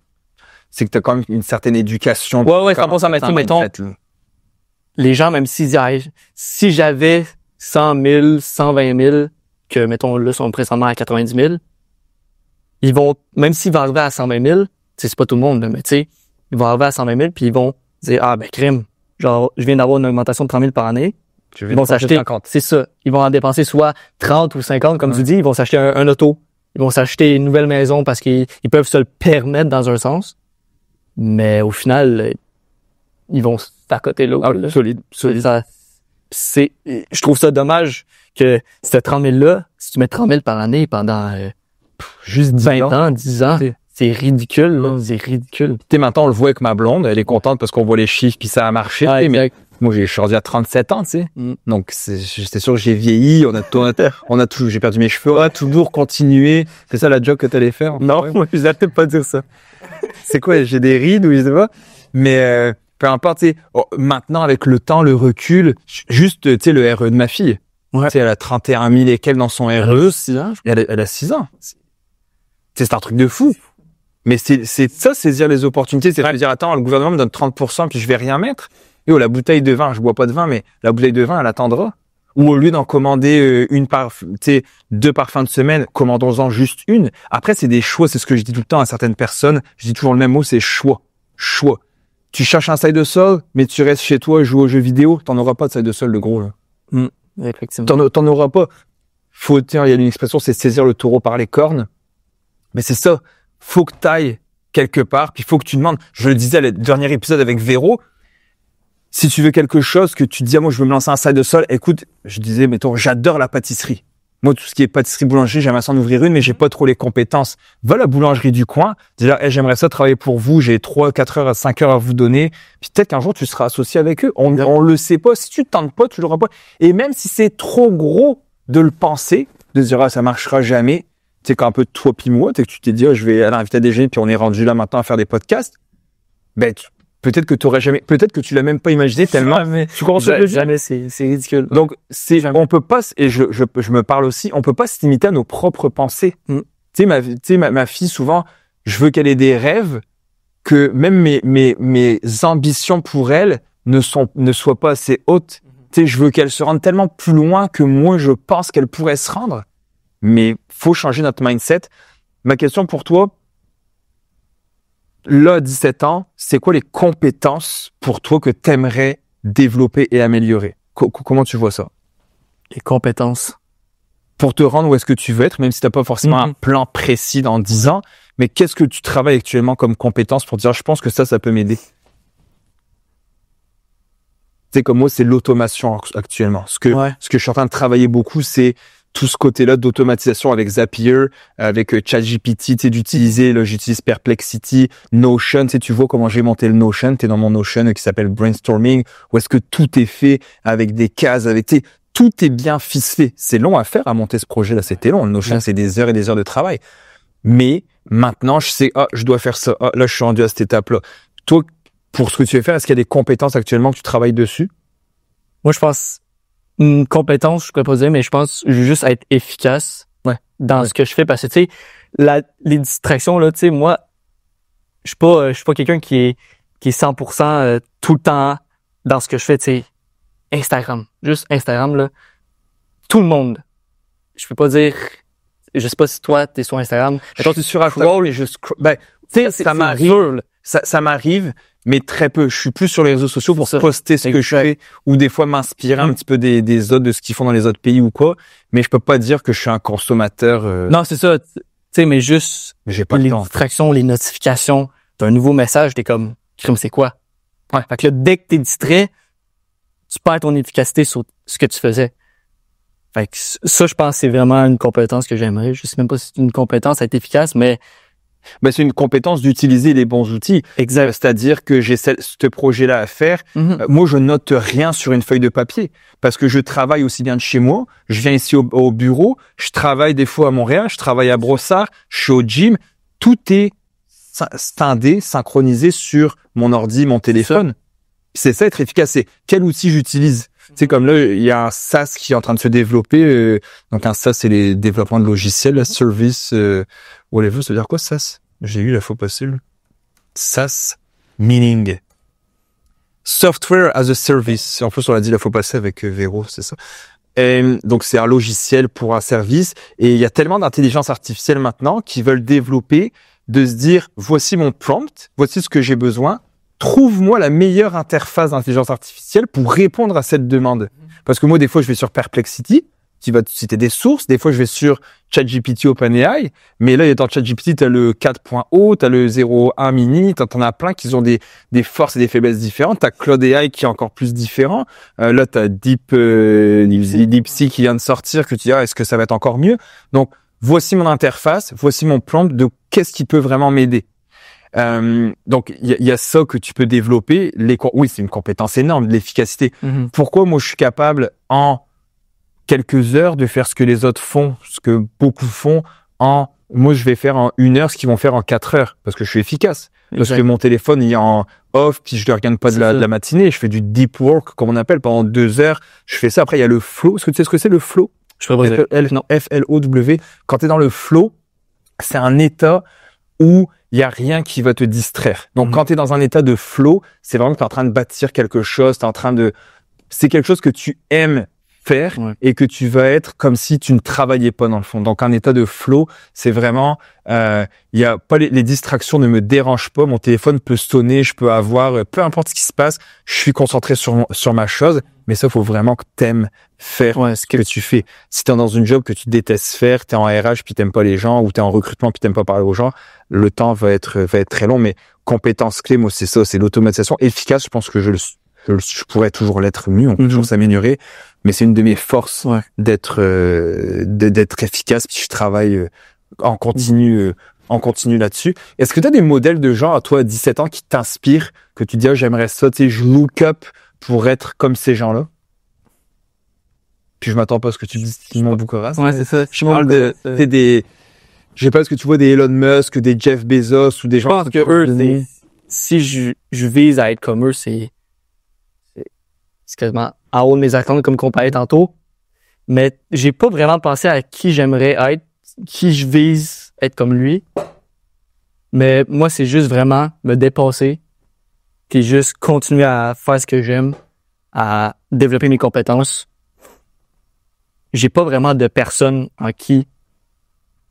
c'est que t'as quand même une certaine éducation. Ouais, ça pense à mettre, mettons, les gens, même s'ils disent, si j'avais 100 000, 120 000, que, mettons, là, sont présentement à 90 000, ils vont, même s'ils vont arriver à 120 000, c'est pas tout le monde, là, mais tu sais, ils vont arriver à 120 000 puis ils vont dire, crime, genre, je viens d'avoir une augmentation de 30 000 par année. Ils vont s'acheter 50. C'est ça. Ils vont en dépenser soit 30 ou 50, comme tu dis, ils vont s'acheter un auto. Ils vont s'acheter une nouvelle maison parce qu'ils peuvent se le permettre dans un sens. Mais au final, ils vont s'accoter l'autre. Solide. Je trouve ça dommage que cette 30 000 là, si tu mets 30 000 par année pendant juste 20 ans, 10 ans, c'est ridicule, là. C'est ridicule. Tu sais, maintenant, on le voit avec ma blonde. Elle est contente parce qu'on voit les chiffres puis ça a marché. Mais moi, je suis rendu à 37 ans, tu sais. Donc, c'est sûr que j'ai vieilli. On a toujours, j'ai perdu mes cheveux. On a toujours continué. C'est ça la joke que t'allais faire? Non, moi, je vais peut-être pas dire ça. C'est quoi? J'ai des rides ou je sais pas. Mais, peu importe, tu sais. Maintenant, avec le temps, le recul, juste, tu sais, le RE de ma fille. Ouais. Tu sais, elle a 31 000 et quelques dans son RE. 6 ans. Elle a 6 ans. C'est un truc de fou. Mais c'est ça, saisir les opportunités. C'est de dire, attends, le gouvernement me donne 30% puis je vais rien mettre. Et la bouteille de vin, je bois pas de vin, mais la bouteille de vin, elle attendra. Ou au lieu d'en commander deux par fin de semaine, commandons-en juste une. Après, c'est des choix. C'est ce que je dis tout le temps à certaines personnes. Je dis toujours le même mot, c'est choix. Choix. Tu cherches un side hustle, mais tu restes chez toi et joues aux jeux vidéo, t'en auras pas de side hustle de gros, là. Effectivement. T'en auras pas. Il y a une expression, c'est saisir le taureau par les cornes. Mais c'est ça. Faut que t'ailles quelque part, puis faut que tu demandes. Je le disais à le dernier épisode avec Véro. Si tu veux quelque chose que tu te dis, moi, je veux me lancer un side hustle, écoute, je disais, mettons, j'adore la pâtisserie. Moi, tout ce qui est pâtisserie, boulangerie, j'aimerais s'en ouvrir une, mais j'ai pas trop les compétences. Va à la boulangerie du coin, dire, j'aimerais ça travailler pour vous, j'ai 3, 4 heures, 5 heures à vous donner. Puis peut-être qu'un jour, tu seras associé avec eux. On le sait pas. Si tu te tentes pas, tu l'auras pas. Et même si c'est trop gros de le penser, de se dire, ça marchera jamais. Tu sais, quand un peu toi pis moi, tu t'es dit, je vais aller inviter à déjeuner, puis on est rendu là maintenant à faire des podcasts. Peut-être que tu l'as même pas imaginé tellement. Jamais. Tu comprends jamais, c'est ridicule. Donc, on peut pas, et je me parle aussi, on peut pas se limiter à nos propres pensées. Tu sais, ma fille, souvent, je veux qu'elle ait des rêves, que même mes ambitions pour elle ne soient pas assez hautes. Tu sais, je veux qu'elle se rende tellement plus loin que moi, je pense qu'elle pourrait se rendre. mais faut changer notre mindset. Ma question pour toi, là, 17 ans, c'est quoi les compétences pour toi que tu aimerais développer et améliorer? Comment tu vois ça? Les compétences. Pour te rendre où est-ce que tu veux être, même si tu n'as pas forcément un plan précis dans 10 ans, mais qu'est-ce que tu travailles actuellement comme compétence pour dire, je pense que ça peut m'aider? Tu sais, comme moi, c'est l'automation actuellement. Ce que je suis en train de travailler beaucoup, c'est tout ce côté-là d'automatisation avec Zapier, avec ChatGPT, tu sais, d'utiliser, là, j'utilise Perplexity, Notion, tu sais, tu vois comment j'ai monté le Notion, t'es dans mon Notion qui s'appelle Brainstorming, où est-ce que tout est fait avec des cases, avec, tu sais, tout est bien ficelé. C'est long à faire, à monter ce projet-là, c'était long. Le Notion, c'est des heures et des heures de travail. Mais maintenant, je sais, je dois faire ça. Là, je suis rendu à cette étape-là. Toi, pour ce que tu veux faire, est-ce qu'il y a des compétences actuellement que tu travailles dessus? Moi, je pense une compétence, je pourrais pas dire, mais je pense juste être efficace dans ce que je fais. Parce que, tu sais, les distractions, là, tu sais, moi, je suis pas quelqu'un qui est 100% tout le temps dans ce que je fais, tu sais. Juste Instagram, là. Tout le monde. Je peux pas dire, je sais pas si toi, t'es sur Instagram. Je suis sur Instagram et je scroll. Ben, tu sais, ça m'arrive. Ça m'arrive, mais très peu. Je suis plus sur les réseaux sociaux pour poster ce que je fais ou des fois m'inspirer un petit peu des autres, de ce qu'ils font dans les autres pays ou quoi. Mais je peux pas dire que je suis un consommateur. Non, c'est ça. Tu sais, mais juste j'ai pas les le temps. distractions, les notifications, t'as un nouveau message, t'es comme, crime, c'est quoi? Fait que là, dès que t'es distrait, tu perds ton efficacité sur ce que tu faisais. Fait que ça, je pense, c'est vraiment une compétence que j'aimerais. Je sais même pas si c'est une compétence à être efficace, mais c'est une compétence d'utiliser les bons outils. Exact. C'est-à-dire que j'ai ce projet-là à faire. Moi, je note rien sur une feuille de papier parce que je travaille aussi bien de chez moi. Je viens ici au bureau. Je travaille des fois à Montréal. Je travaille à Brossard. Je suis au gym. Tout est scindé, synchronisé sur mon ordi, mon téléphone. C'est ça, être efficace. C'est quel outil j'utilise. C'est comme là, il y a un SaaS qui est en train de se développer. Donc un SaaS, c'est les développements de logiciels, la service, whatever. Ça veut dire quoi, SaaS? J'ai eu la fois passée. SaaS, meaning Software as a Service. En plus, on l'a dit la fois passée avec Véro, c'est ça. Et donc c'est un logiciel pour un service. Et il y a tellement d'intelligence artificielle maintenant qui veulent développer, de se dire, voici mon prompt, voici ce que j'ai besoin. Trouve-moi la meilleure interface d'intelligence artificielle pour répondre à cette demande. Parce que moi, des fois, je vais sur Perplexity, qui va te citer des sources. Des fois, je vais sur ChatGPT OpenAI. Mais là, dans ChatGPT, tu as le 4.0, tu as le 0.1 mini, tu en as plein qui ont des forces et des faiblesses différentes. Tu as Claude AI qui est encore plus différent. Là, tu as DeepSeek qui vient de sortir, que tu dis, est-ce que ça va être encore mieux? Donc, voici mon interface, voici mon plan de qu'est-ce qui peut vraiment m'aider. Donc il y a ça que tu peux développer. Oui, c'est une compétence énorme, l'efficacité. Pourquoi moi je suis capable en quelques heures de faire ce que les autres font, ce que beaucoup font moi je vais faire en 1 heure ce qu'ils vont faire en 4 heures parce que je suis efficace. Parce que mon téléphone il est en off puis je ne regarde pas de la matinée. Je fais du deep work comme on appelle pendant 2 heures. Je fais ça. Après il y a le flow. Est-ce que tu sais ce que c'est le flow? Je peux pas dire. FLOW. Quand tu es dans le flow, c'est un état où il y a rien qui va te distraire. Donc, quand tu es dans un état de flow, c'est vraiment que tu es en train de bâtir quelque chose, c'est quelque chose que tu aimes faire et que tu vas être comme si tu ne travaillais pas dans le fond. Donc, un état de flow, c'est vraiment, il y a pas les distractions ne me dérangent pas. Mon téléphone peut sonner, je peux avoir, peu importe ce qui se passe, je suis concentré sur ma chose. Mais ça, faut vraiment que t'aimes faire ce que tu fais. Si t'es dans une job que tu détestes faire, t'es en RH puis t'aimes pas les gens, ou t'es en recrutement puis t'aimes pas parler aux gens, le temps va être très long. Mais compétence clé, moi, c'est ça, c'est l'automatisation efficace. Je pense que je pourrais toujours l'être mieux, on peut toujours s'améliorer. Mais c'est une de mes forces d'être efficace. Puis je travaille en continu là-dessus. Est-ce que tu as des modèles de gens à toi à 17 ans qui t'inspirent, que tu dis j'aimerais ça, tu sais, je look up pour être comme ces gens-là? Puis je m'attends pas à ce que tu dises Simon Boukoras. Ouais, c'est ça. Je parle je sais pas, est-ce que tu vois des Elon Musk, des Jeff Bezos ou des gens. Je pense que eux, si je vise à être comme eux, c'est quasiment en haut de mes attentes, comme qu'on parlait tantôt. Mais j'ai pas vraiment pensé à qui j'aimerais être, qui je vise être comme lui. Mais moi, c'est juste vraiment me dépasser, puis juste continuer à faire ce que j'aime, à développer mes compétences. J'ai pas vraiment de personne en qui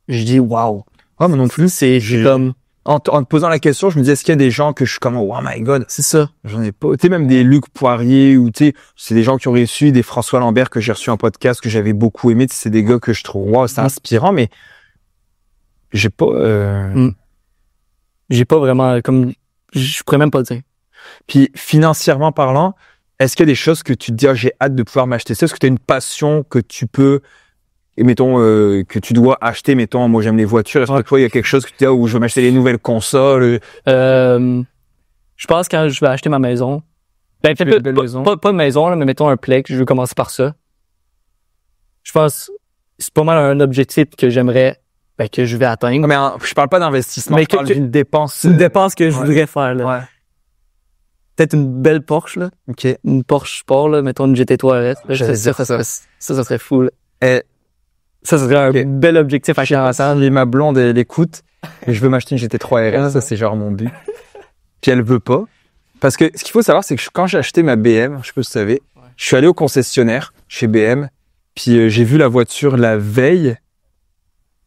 je dis waouh. Ah, moi non plus. C'est comme En te posant la question, je me disais, est-ce qu'il y a des gens que je suis comme, oh my god, c'est ça. j'en ai pas. Tu sais, même des Luc Poirier ou tu sais, c'est des gens qui ont réussi, des François Lambert que j'ai reçu en podcast que j'avais beaucoup aimé. C'est des gars que je trouve, wow, c'est inspirant, mais j'ai pas. J'ai pas vraiment comme je pourrais même pas le dire. Puis financièrement parlant, est-ce qu'il y a des choses que tu te dis, ah, j'ai hâte de pouvoir m'acheter ça? Est-ce que tu as une passion que tu peux, et mettons, que tu dois acheter, mettons, moi j'aime les voitures. Est-ce que toi, il y a quelque chose que tu dis, ah, où je veux m'acheter les nouvelles consoles? Je pense quand je vais acheter ma maison. Ben, Une belle maison. pas de maison, là, mais mettons un Plex, je veux commencer par ça. Je pense c'est pas mal un objectif que j'aimerais que je vais atteindre. Non, mais je parle pas d'investissement, Mais je parle d'une dépense. C'est une dépense que je Ouais. voudrais faire, là. Ouais. Peut-être une belle Porsche, là. OK. Une Porsche Sport, là. Mettons une GT3 RS. Là. J'allais dire ça. Ça serait fou, là. Et Ça serait Ok. un bel objectif à ah, ça, ma blonde, elle écoute, et je veux m'acheter une GT3 RS, ça c'est genre mon but. Puis elle veut pas. Parce que ce qu'il faut savoir, c'est que quand j'ai acheté ma BM, je sais pas si vous savez, je suis allé au concessionnaire chez BM, puis j'ai vu la voiture la veille.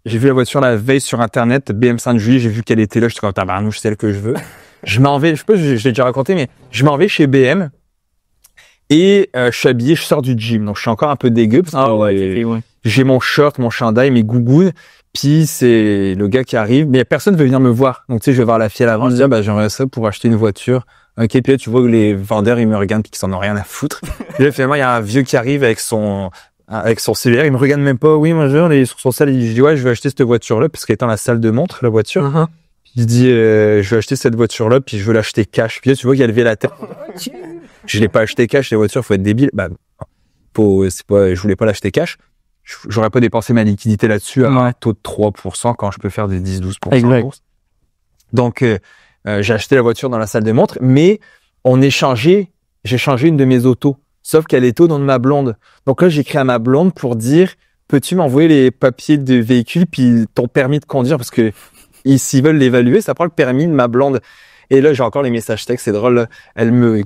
J'ai vu la voiture la veille sur Internet, BM Sainte-Julie, j'ai vu qu'elle était là, j'étais comme tabarnouche, c'est celle que je veux. Je m'en vais, je sais pas, je l'ai déjà raconté, mais je m'en vais chez BM et je suis habillé, je sors du gym, donc je suis encore un peu dégueu. Parce que, ouais. j'ai mon short, mon chandail, mes gougounes, puis c'est le gars qui arrive, mais personne veut venir me voir. Donc tu sais, je vais voir la fille à l'avant, je dis bah j'aimerais ça pour acheter une voiture. Ok, puis là tu vois que les vendeurs ils me regardent puis qu'ils s'en ont rien à foutre. Et là finalement il y a un vieux qui arrive avec son cellulaire, il me regarde même pas. Oui, bonjour, il est sur son salle, je dis ouais, je veux acheter cette voiture là parce qu'elle est dans la salle de montre la voiture. Uh-huh. Il dit je veux acheter cette voiture là puis je veux l'acheter cash. Puis là tu vois qu'il a levé la tête. Je l'ai pas acheté cash, les voitures, faut être débile. Bah je voulais pas l'acheter cash. J'aurais pas dépensé ma liquidité là-dessus à un taux de 3% quand je peux faire des 10-12%. Exact. Donc, j'ai acheté la voiture dans la salle de montre, mais j'ai changé une de mes autos. Sauf qu'elle est au nom de ma blonde. Donc là, j'ai écrit à ma blonde pour dire, peux-tu m'envoyer les papiers de véhicule puis ton permis de conduire? Parce que s'ils veulent l'évaluer, ça prend le permis de ma blonde. Et là, j'ai encore les messages textes, c'est drôle, là. Elle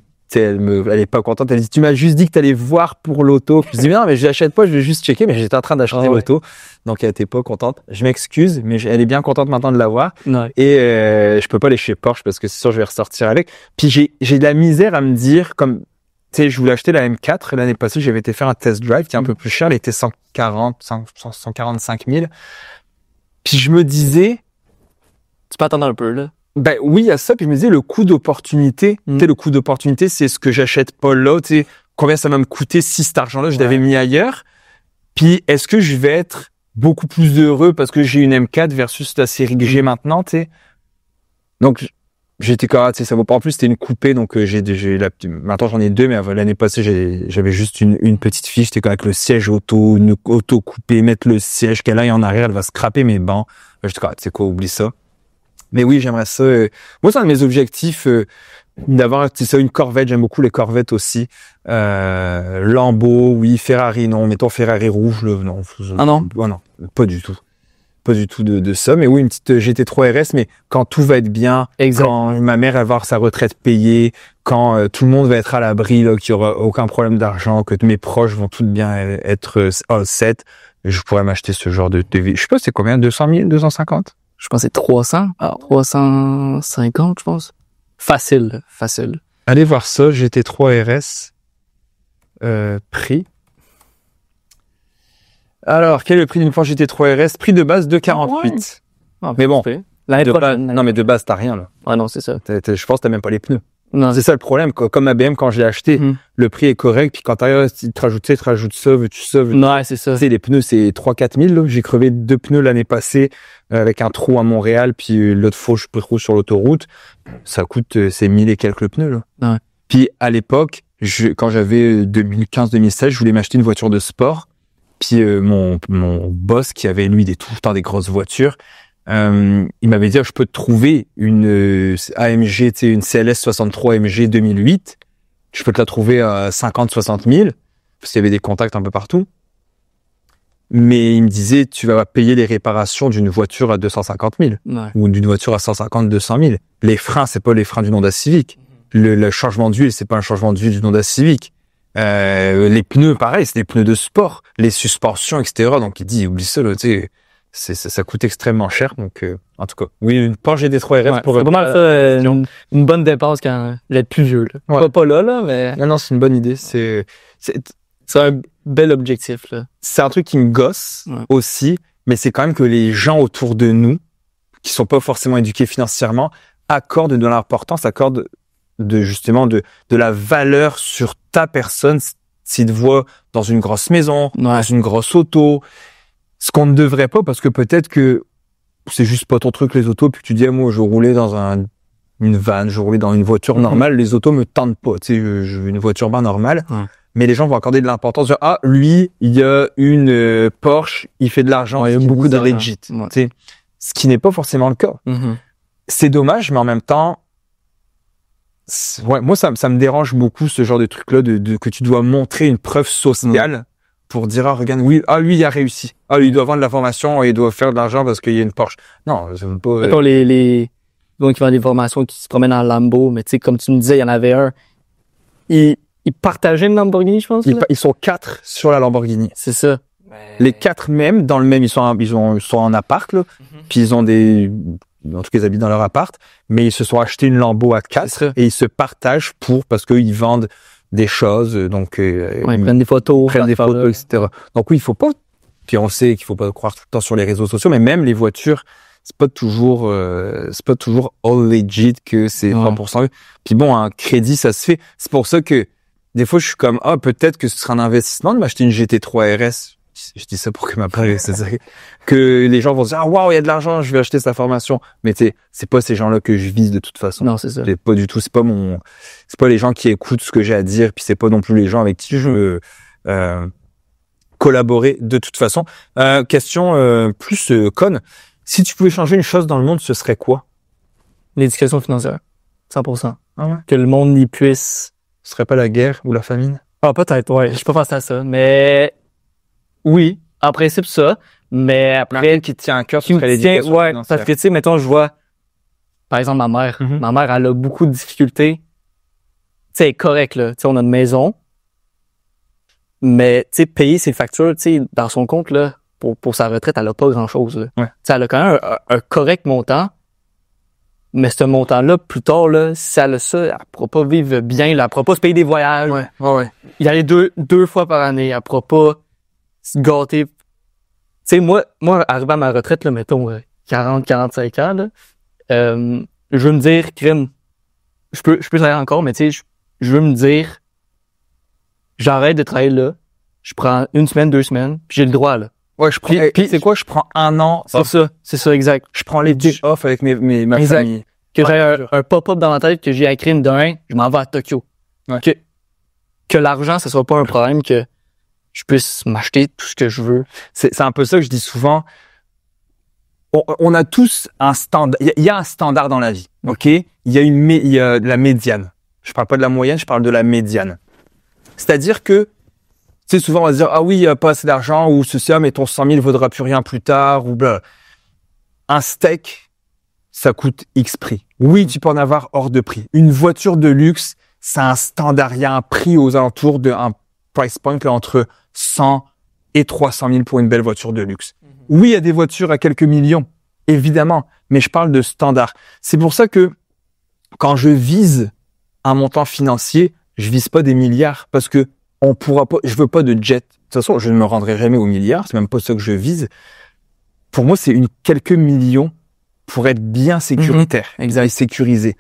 est pas contente. Elle dit, tu m'as juste dit que t'allais voir pour l'auto. Je dis, mais non, mais je l'achète pas, je vais juste checker. Mais j'étais en train d'acheter l'auto. Donc, elle était pas contente. Je m'excuse, mais elle est bien contente maintenant de l'avoir. Ouais. Et, je peux pas aller chez Porsche parce que c'est sûr, je vais ressortir avec. Puis, j'ai de la misère à me dire, comme, tu sais, je voulais acheter la M4. L'année passée, j'avais été faire un test drive qui est un peu plus cher. Elle était 145 000. Puis, je me disais, Tu peux attendre un peu, là. ben oui, il y a ça. Puis je me disais, le coût d'opportunité, tu sais, le coût d'opportunité, c'est ce que j'achète pas là. Tu sais, combien ça va me coûter si cet argent-là, je l'avais mis ailleurs. Puis est-ce que je vais être beaucoup plus heureux parce que j'ai une M4 versus la série que j'ai maintenant, tu sais. Donc j'étais correct, tu sais, ça vaut pas. En plus, c'était une coupée, donc maintenant j'en ai deux, mais l'année passée j'avais juste une petite fiche. J'étais avec le siège auto, une auto coupée, mettre le siège qu'elle aille en arrière, elle va scraper mes bancs. J'étais correct, tu sais quoi, oublie ça. Mais oui, j'aimerais ça. Moi, c'est un de mes objectifs d'avoir, tu sais, une Corvette. J'aime beaucoup les Corvettes aussi. Lambo, oui. Ferrari, non. Mettons Ferrari rouge, là, non. Ah non? Oh, non, pas du tout. Pas du tout de ça. Mais oui, une petite GT3 RS. Mais quand tout va être bien, Exact. quand ma mère va avoir sa retraite payée, quand tout le monde va être à l'abri, là, qu'il y aura aucun problème d'argent, que mes proches vont tout bien être all set, je pourrais m'acheter ce genre de TV. Je sais pas, c'est combien? 200 000, 250? Je pense que c'est 300. 350, je pense. Facile. Allez voir ça, GT3 RS. Prix. Alors, quel est le prix d'une Porsche GT3 RS? Prix de base 2,48. Ah, Mais bon, l'année de base, prochaine. non mais de base t'as rien là. Ah non, c'est ça. Je pense que t'as même pas les pneus. Non, C'est ça le problème. Comme ma BM quand je l'ai acheté, le prix est correct. Puis quand t'arrives, tu te rajoutes ça, veux-tu ça, non, c'est ça. Tu sais, les pneus, c'est 3-4 000, là. J'ai crevé 2 pneus l'année passée, avec un trou à Montréal, puis l'autre fois, je peux trop sur l'autoroute. Ça coûte, c'est 1000 et quelques le pneu, là. Ouais. Puis, à l'époque, quand j'avais 2015-2016, je voulais m'acheter une voiture de sport. Puis, mon boss, qui avait, lui, tout le temps des grosses voitures, il m'avait dit, je peux te trouver une AMG, tu sais, une CLS 63 AMG 2008. Je peux te la trouver à 50-60 000. Parce qu'il y avait des contacts un peu partout. Mais il me disait, tu vas payer les réparations d'une voiture à 250 000. Ouais. Ou d'une voiture à 150-200 000. Les freins, c'est pas les freins d'une Honda Civic. Le changement d'huile, c'est pas un changement d'huile d'une Honda Civic. Les pneus, pareil, c'est des pneus de sport. Les suspensions, etc. Donc il dit, oublie ça, là, tu sais. ça coûte extrêmement cher. Donc, en tout cas, oui, une Porsche GT3 RS pour... C'est pas mal ça, une bonne dépense quand j'être plus vieux. Là. Ouais. Pas là, mais... Non, c'est une bonne idée. C'est un bel objectif, là. C'est un truc qui me gosse aussi, mais c'est quand même que les gens autour de nous, qui sont pas forcément éduqués financièrement, accordent de l'importance, accordent de la valeur sur ta personne s'ils te voient dans une grosse maison, dans une grosse auto, ce qu'on ne devrait pas, parce que peut-être que c'est juste pas ton truc, les autos, puis tu dis, moi, je roulais dans une van, je roulais dans une voiture normale, les autos me tentent pas, tu sais, je veux une voiture bien normale, mais les gens vont accorder de l'importance, dire, lui, il y a une Porsche, il fait de l'argent, il y a beaucoup de legit, tu sais, ce qui n'est pas forcément le cas. C'est dommage, mais en même temps, moi, ça me dérange beaucoup, ce genre de truc-là, que tu dois montrer une preuve sociale pour dire, regarde, oui, lui, il a réussi. Lui, il doit vendre de la formation, il doit faire de l'argent parce qu'il y a une Porsche. Non, c'est pas... Mettons les gens qui vendent des formations qui se promènent en Lambo, mais tu sais, comme tu me disais, il y en avait un. Ils partageaient une Lamborghini, je pense. Ils sont 4 sur la Lamborghini. C'est ça. Les 4 même, dans le même, ils sont en appart, là. Puis ils ont en tout cas, ils habitent dans leur appart, mais ils se sont achetés une Lambo à 4 et ils se partagent parce qu'ils vendent des choses, donc ils prennent des photos, etc. Donc oui, il faut pas, puis on sait qu'il faut pas croire tout le temps sur les réseaux sociaux, mais même les voitures, c'est pas toujours all legit que c'est 100%. Puis bon, un crédit, ça se fait. C'est pour ça que des fois, je suis comme peut-être que ce sera un investissement de m'acheter une GT3 RS. Je dis ça pour que ma part, c'est-à-dire que les gens vont se dire waouh, il y a de l'argent, je vais acheter sa formation. Mais tu sais, c'est pas ces gens-là que je vise de toute façon. Non, c'est ça. C'est pas du tout, c'est pas les gens qui écoutent ce que j'ai à dire, puis c'est pas non plus les gens avec qui je veux collaborer de toute façon. Question plus conne. Si tu pouvais changer une chose dans le monde, ce serait quoi? L'éducation financière. 100%. Ah ouais? Que le monde y puisse. Ce serait pas la guerre ou la famine? Peut-être, ouais. Je suis pas pensé à ça, mais oui, en principe ça, mais après qui te tient à cœur, ce serait l'éducation financière. Parce que tu sais, mettons, je vois par exemple ma mère. Ma mère, elle a beaucoup de difficultés. Tu sais, elle est correcte, là. Tu sais, on a une maison, mais tu sais, payer ses factures, tu sais, dans son compte là, pour sa retraite, elle a pas grand-chose, là. Tu sais, elle a quand même un correct montant. Mais ce montant-là, plus tard, là, si elle a ça, elle pourra pas vivre bien, là. Elle pourra pas se payer des voyages. Il y aller deux fois par année. Elle pourra pas se gâter. Tu sais, moi, arrivé à ma retraite, là, mettons, 40-45 ans, là, je veux me dire, crime, je peux travailler encore, mais tu sais, je veux me dire, j'arrête de travailler là, je prends 1 semaine, 2 semaines, puis j'ai le droit, là. Ouais, puis c'est quoi, je prends 1 an. C'est ça, exact. Je prends l'été off avec ma famille. Que j'ai un pop-up dans ma tête que j'ai écrit je m'en vais à Tokyo. Que l'argent, ce soit pas un problème, que je puisse m'acheter tout ce que je veux. C'est un peu ça que je dis souvent. On a tous un standard. Il y a un standard dans la vie. OK? Il y a de la médiane. Je parle pas de la moyenne, je parle de la médiane. C'est-à-dire que, tu sais, souvent, on va se dire, oui, il n'y a pas assez d'argent, ou ceci, mais ton 100 000 vaudra plus rien plus tard, ou bla. Un steak, ça coûte X prix. Oui, tu peux en avoir hors de prix. Une voiture de luxe, c'est un standard. Il y a un prix aux alentours d'un price point là, entre 100 et 300 000 pour une belle voiture de luxe. Oui, il y a des voitures à quelques millions, évidemment, mais je parle de standard. C'est pour ça que quand je vise un montant financier, je vise pas des milliards, parce que on pourra pas, je veux pas de jet. De toute façon, je ne me rendrai jamais aux milliards. C'est même pas ça que je vise. Pour moi, c'est quelques millions pour être bien sécuritaire. Et sécurisé.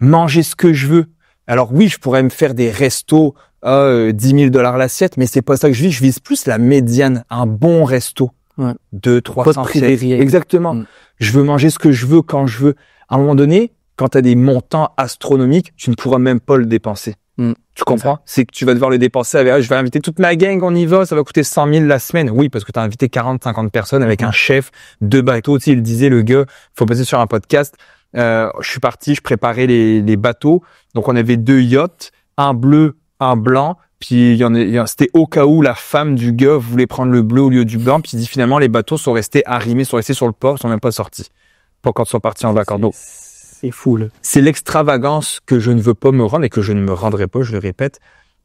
Manger ce que je veux. Alors oui, je pourrais me faire des restos à 10 000 $ l'assiette, mais c'est pas ça que je vise. Je vise plus la médiane. Un bon resto. 200-300 pièces. Exactement. Je veux manger ce que je veux quand je veux. À un moment donné, quand tu as des montants astronomiques, tu ne pourras même pas le dépenser. Tu comprends? C'est que tu vas devoir le dépenser avec, je vais inviter toute ma gang, on y va, ça va coûter 100 000 la semaine. Oui, parce que tu as invité 40-50 personnes avec un chef, 2 bateaux. Tu sais, il disait, le gars, faut passer sur un podcast. Je suis parti, je préparais les bateaux. Donc, on avait 2 yachts, un bleu, un blanc. Puis, c'était au cas où la femme du gars voulait prendre le bleu au lieu du blanc. Puis, il dit, finalement, les bateaux sont restés arrimés, sont restés sur le port, ils sont même pas sortis. Pas quand ils sont partis en vacances. Donc, c'est fou, là. C'est l'extravagance que je ne veux pas me rendre et que je ne me rendrai pas, je le répète.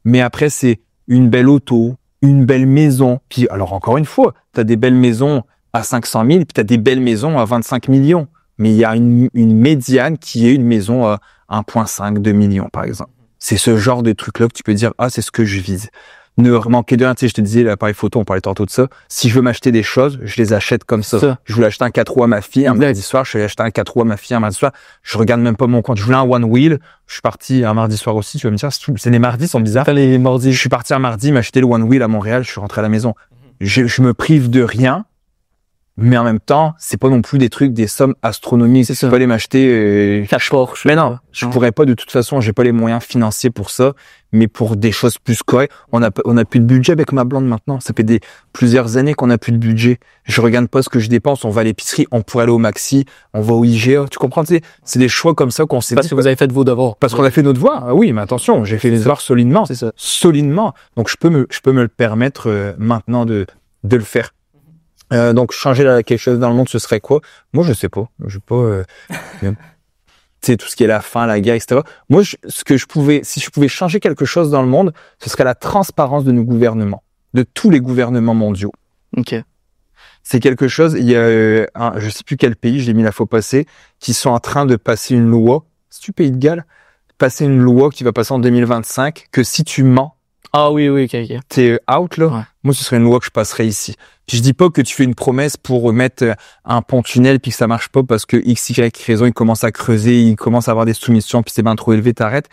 Mais après, c'est une belle auto, une belle maison. Puis, alors, encore une fois, t'as des belles maisons à 500 000, puis tu as des belles maisons à 25 millions. Mais il y a une médiane qui est une maison à 1,5, 2 millions, par exemple. C'est ce genre de truc-là que tu peux dire, ah, c'est ce que je vise. Ne manquer de rien, tu sais, je te disais, l'appareil photo, on parlait tantôt de ça. Si je veux m'acheter des choses, je les achète comme ça. Je voulais acheter un 4 roues à ma fille un mardi soir, je vais acheter un 4 roues à ma fille un mardi soir. Je regarde même pas mon compte. Je voulais un one wheel. Je suis parti un mardi soir aussi. Tu vas me dire, c'est les mardis sont bizarres. Les mardis. Je suis parti un mardi m'acheter le one wheel à Montréal. Je suis rentré à la maison. Je me prive de rien. Mais en même temps, c'est pas non plus des trucs, des sommes astronomiques. C'est je ça. peux pas aller m'acheter. Porsche. Mais non, je pourrais pas de toute façon. J'ai pas les moyens financiers pour ça. Mais pour des choses plus correctes, on a plus de budget avec ma blonde maintenant. Ça fait plusieurs années qu'on a plus de budget. Je regarde pas ce que je dépense. On va à l'épicerie, on pourrait aller au Maxi, on va au IGA. Tu comprends? C'est des choix comme ça qu'on s'est Parce dit. que vous avez fait vos devoirs. Parce qu'on a fait nos devoirs. Ah oui, mais attention, j'ai fait les devoirs solidement. C'est ça. Solidement. Donc je peux me le permettre maintenant de le faire. Donc changer quelque chose dans le monde, ce serait quoi? Moi, je sais pas. Je sais pas. Tu sais, tout ce qui est la faim, la guerre, etc. Moi, si je pouvais changer quelque chose dans le monde, ce serait la transparence de nos gouvernements, de tous les gouvernements mondiaux. OK. C'est quelque chose. Il y a je sais plus quel pays, je l'ai mis la fois passée, qui sont en train de passer une loi. C'est du Pays de Galles, passer une loi qui va passer en 2025 que si tu mens, Ah oui, OK. t'es out là. Ouais. Moi, ce serait une loi que je passerais ici. Puis je dis pas que tu fais une promesse pour mettre un pont-tunnel puis que ça marche pas parce que X, Y raison, il commence à creuser, il commence à avoir des soumissions puis c'est bien trop élevé, t'arrêtes.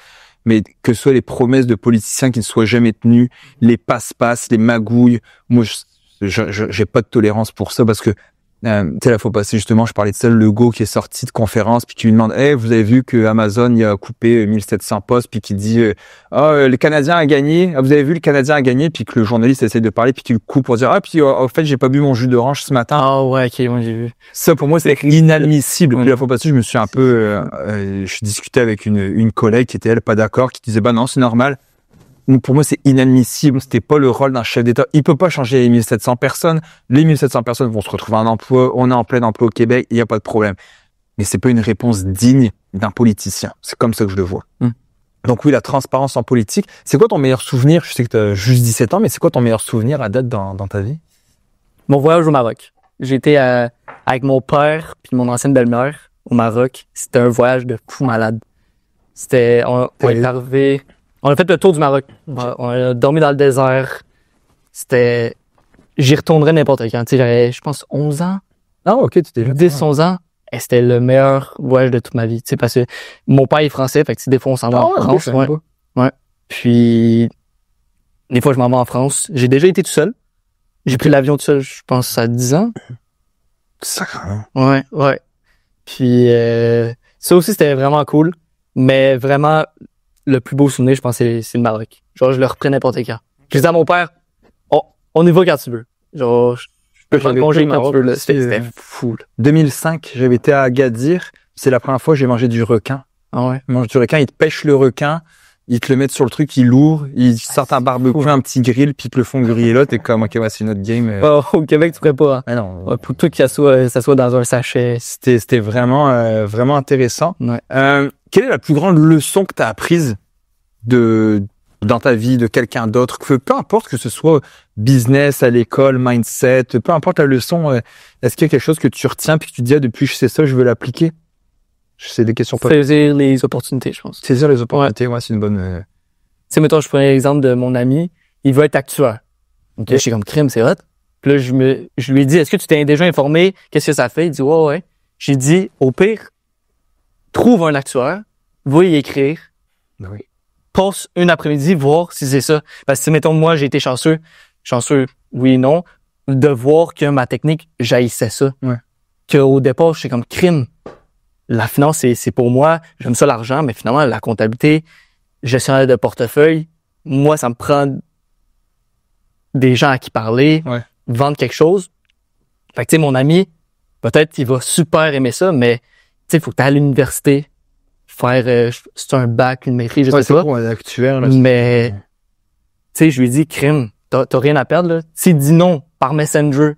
Mais que ce soit les promesses de politiciens qui ne soient jamais tenues, les passe-passe, les magouilles. Moi, j'ai pas de tolérance pour ça parce que tu sais, la fois passée, justement, je parlais de ça, le Legault qui est sorti de conférence puis qui lui demande, vous avez vu que Amazon il a coupé 1700 postes puis qui dit, le Canadien a gagné. Ah, vous avez vu le Canadien a gagné puis que le journaliste essaie de parler puis qu'il le coupe pour dire, puis au fait, j'ai pas bu mon jus d'orange ce matin. Ah ouais, OK, moi j'ai vu. Ça, pour moi, c'est inadmissible. Puis la fois passée, je me suis un peu, je discutais avec une collègue qui était, elle, pas d'accord, qui disait, non, c'est normal. Pour moi, c'est inadmissible. C'était pas le rôle d'un chef d'État. Il peut pas changer les 1700 personnes. Les 1700 personnes vont se retrouver un emploi. On est en plein emploi au Québec. Il n'y a pas de problème. Mais c'est pas une réponse digne d'un politicien. C'est comme ça que je le vois. Donc oui, la transparence en politique. C'est quoi ton meilleur souvenir? Je sais que tu as juste 17 ans, mais c'est quoi ton meilleur souvenir à date dans ta vie? Mon voyage au Maroc. J'ai été avec mon père puis mon ancienne belle-mère au Maroc. C'était un voyage de fou malade. On est arrivé... On a fait le tour du Maroc. On a dormi dans le désert. J'y retournerais n'importe quand. Tu sais, j'avais, je pense, 11 ans. Ah, ok, tu t'es 10, 11 ans. Et c'était le meilleur voyage de toute ma vie. Tu sais, parce que mon père est français, fait que des fois, on s'en va en France. Ouais. Puis, des fois, je m'en vais en France. J'ai déjà été tout seul. J'ai pris l'avion tout seul, je pense, à 10 ans. Sacrément. Ouais. Puis, ça aussi, c'était vraiment cool. Mais vraiment, le plus beau souvenir, je pense, c'est le Maroc. Genre, je le reprends n'importe quand. Je disais à mon père, on y va quand tu veux. Genre, je peux prendre congé quand tu veux. Là. C'était fou. Là. 2005, j'avais été à Agadir. C'est la première fois que j'ai mangé du requin. Ah ouais? Ils mangent du requin, ils te pêchent le requin, ils te le mettent sur le truc, ils l'ouvrent, ils sortent un barbecue, un petit grill, puis ils te le font griller là. T'es comme, ok, ouais, c'est notre game. Au Québec, tu ferais pas. Hein? Ah non. Ouais, pour tout que ça soit dans un sachet. C'était vraiment, vraiment intéressant. Ouais. Quelle est la plus grande leçon que tu as apprise dans ta vie de quelqu'un d'autre, peu importe que ce soit business, à l'école, mindset, peu importe la leçon, est-ce qu'il y a quelque chose que tu retiens puis que tu te dis depuis je sais ça, je veux l'appliquer? C'est des questions pas. Saisir les opportunités, je pense. Saisir les opportunités, ouais, c'est une bonne. Tu sais, mettons, je prends l'exemple de mon ami, il veut être actuaire. Ok. Là, je suis comme crime, c'est hot. Puis là, je lui ai dit, est-ce que tu t'es déjà informé? Qu'est-ce que ça fait? Il dit, ouais. J'ai dit, au pire, trouve un actuaire, va y écrire. Oui. Passe une après-midi, voir si c'est ça. Parce que, mettons, moi, j'ai été chanceux, oui et non, de voir que ma technique, j'haïssais ça. Ouais. Qu'au départ, je suis comme crime. La finance, c'est pour moi, j'aime ça l'argent, mais finalement, la comptabilité, gestionnaire de portefeuille, moi, ça me prend des gens à qui parler, vendre quelque chose. Fait que, tu sais, mon ami, peut-être il va super aimer ça, mais, tu sais, il faut que tu ailles à l'université, faire, c'est un bac, une maîtrise, je sais pas. Pour un actuaire, là, mais, tu sais, je lui ai dit, crime, t'as rien à perdre, là. S'il dit non par Messenger,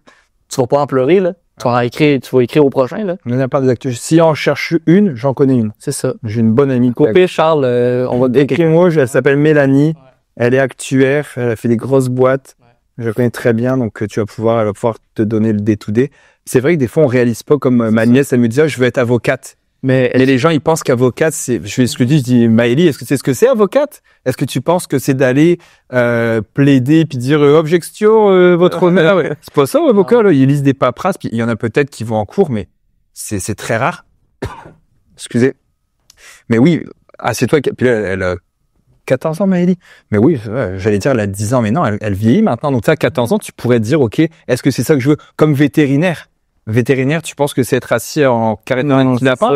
tu vas pas en pleurer, là. Tu vas écrire au prochain, là. On n'a pas des actuaires. Si on cherche une, j'en connais une. C'est ça. J'ai une bonne amie. Au pire, Charles, on va Écris-moi, elle s'appelle Mélanie. Ouais. Elle est actuaire, elle a fait des grosses boîtes. Je la connais très bien, donc elle va pouvoir te donner le day-to-day. C'est vrai que des fois, on réalise pas, comme ma nièce, elle me dit, je veux être avocate. Mais les gens, ils pensent qu'avocate, je fais ce que je dis, Maëlie, est-ce que c'est ce que c'est avocate? Est-ce que tu penses que c'est d'aller plaider puis dire objection, votre honneur? C'est pas ça, avocat, là. Ils lisent des paperasses, puis il y en a peut-être qui vont en cours, mais c'est très rare. Excusez. Mais oui, assieds-toi. Puis là, elle a 14 ans, Maëlie. Mais oui, j'allais dire, elle a 10 ans, mais non, elle vieillit maintenant. Donc, à 14 ans, tu pourrais te dire, OK, est-ce que c'est ça que je veux? Comme vétérinaire. Vétérinaire, tu penses que c'est être assis en carré de lapin?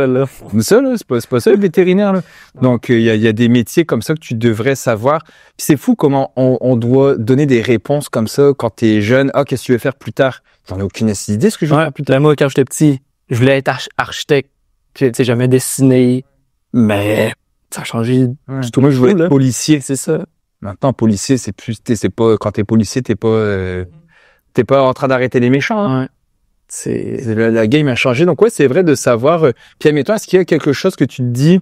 Ça, là, c'est pas ça, le vétérinaire, là. Donc, il y a des métiers comme ça que tu devrais savoir. Puis c'est fou comment on doit donner des réponses comme ça quand t'es jeune. Ah, qu'est-ce que tu veux faire plus tard? J'en ai aucune idée ce que je veux faire plus tard. Moi, quand j'étais petit, je voulais être architecte. Tu sais, jamais dessiné. Mais ça a changé. Surtout moi, je voulais être policier. C'est ça. Maintenant, policier, c'est pas, quand t'es policier, t'es pas en train d'arrêter les méchants, hein. Ouais. La game a changé. Donc, ouais, c'est vrai de savoir, puis admettons, est-ce qu'il y a quelque chose que tu te dis,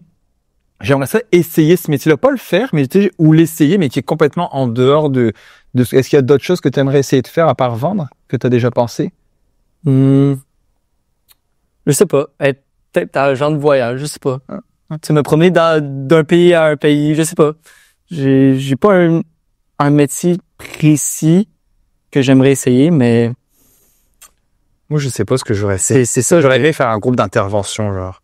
j'aimerais ça essayer ce métier-là, pas le faire, mais ou l'essayer, mais qui est complètement en dehors de est-ce qu'il y a d'autres choses que tu aimerais essayer de faire à part vendre, que tu as déjà pensé? Je sais pas. Être peut-être agent de voyage, je sais pas. Tu sais, me promener d'un pays à un pays, je sais pas. J'ai pas un métier précis que j'aimerais essayer, mais moi, je sais pas ce que j'aurais essayé. C'est ça. J'aurais aimé faire un groupe d'intervention, genre.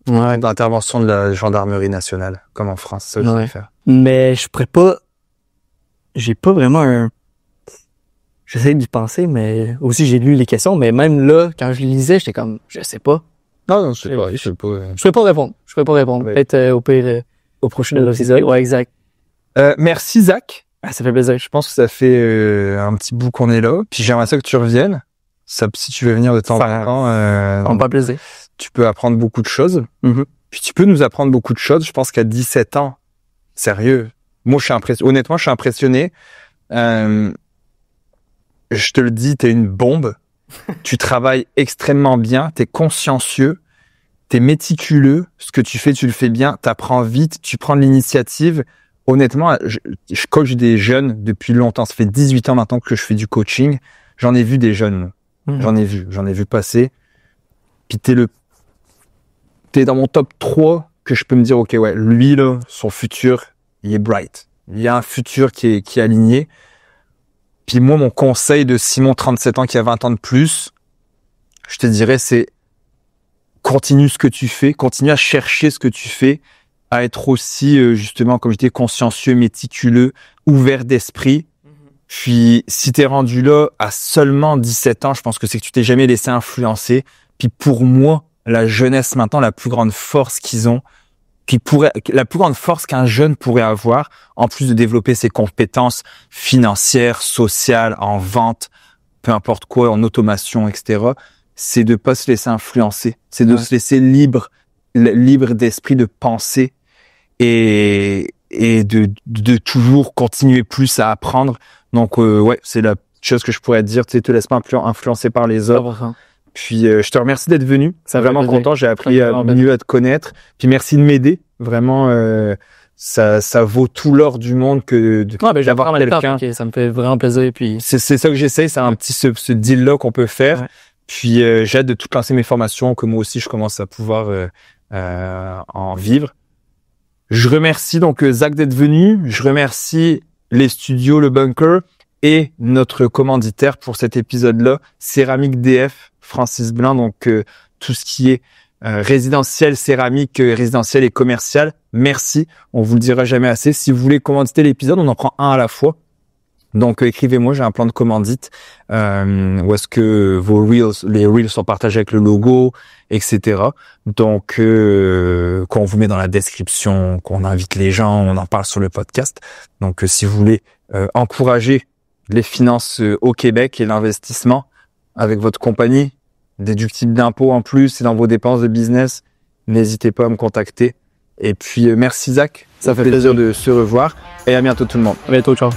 Ouais. D'intervention de la gendarmerie nationale, comme en France. Ça, je voudrais faire. Mais je pourrais pas. J'ai pas vraiment j'essaie d'y penser, mais aussi j'ai lu les questions, mais même là, quand je les lisais, j'étais comme, je sais pas. Non, je sais pas. Je pourrais pas répondre. Ouais. Peut-être au pire, au prochain épisode. Ouais, exact. Merci, Zach. Ça fait plaisir. Je pense que ça fait un petit bout qu'on est là. Puis j'aimerais ça que tu reviennes. Ça, si tu veux venir de temps en temps, on pas plaisir. Tu peux apprendre beaucoup de choses. Mm-hmm. Puis tu peux nous apprendre beaucoup de choses. Je pense qu'à 17 ans, sérieux, moi je suis impressionné. Honnêtement, je suis impressionné. Je te le dis, t'es une bombe. Tu travailles extrêmement bien. T'es consciencieux. T'es méticuleux. Ce que tu fais, tu le fais bien. T'apprends vite. Tu prends de l'initiative. Honnêtement, je coach des jeunes depuis longtemps. Ça fait 18 ans maintenant que je fais du coaching. J'en ai vu des jeunes. J'en ai vu passer. Puis t'es dans mon top 3 que je peux me dire, OK, ouais, lui, là, son futur, il est bright. Il y a un futur qui est aligné. Puis moi, mon conseil de Simon, 37 ans, qui a 20 ans de plus, je te dirais, c'est continue ce que tu fais, continue à chercher ce que tu fais, à être aussi, justement, comme je disais, consciencieux, méticuleux, ouvert d'esprit. Puis, si t'es rendu là à seulement 17 ans, je pense que c'est que tu t'es jamais laissé influencer. Puis pour moi, la jeunesse maintenant, la plus grande force qu'ils ont, la plus grande force qu'un jeune pourrait avoir, en plus de développer ses compétences financières, sociales, en vente, peu importe quoi, en automation, etc., c'est de pas se laisser influencer. C'est de se laisser libre d'esprit de penser et de toujours continuer plus à apprendre. Donc, ouais, c'est la chose que je pourrais te dire. Tu sais, te laisse pas influencer par les autres. 100%. Puis, je te remercie d'être venu. C'est vraiment content. J'ai appris mieux à te connaître. Puis, merci de m'aider. Vraiment, ça vaut tout l'or du monde que d'avoir quelqu'un. Ça me fait vraiment plaisir. Puis c'est ça que j'essaie. C'est un petit ce deal-là qu'on peut faire. Ouais. Puis, j'ai hâte de tout lancer mes formations, que moi aussi, je commence à pouvoir en vivre. Je remercie donc Zach d'être venu. Je remercie les studios Le Bunker et notre commanditaire pour cet épisode-là, Céramique DF, Francis Blin. Donc, tout ce qui est résidentiel, céramique, résidentiel et commercial. Merci. On vous le dira jamais assez. Si vous voulez commanditer l'épisode, on en prend un à la fois. Donc, écrivez-moi, j'ai un plan de commandite où est-ce que les reels sont partagés avec le logo, etc. Donc, qu'on vous met dans la description, qu'on invite les gens, on en parle sur le podcast. Donc, si vous voulez encourager les finances au Québec et l'investissement avec votre compagnie, déductible d'impôts en plus et dans vos dépenses de business, n'hésitez pas à me contacter. Et puis, merci Zach, ça fait plaisir de se revoir et à bientôt tout le monde. À bientôt, ciao.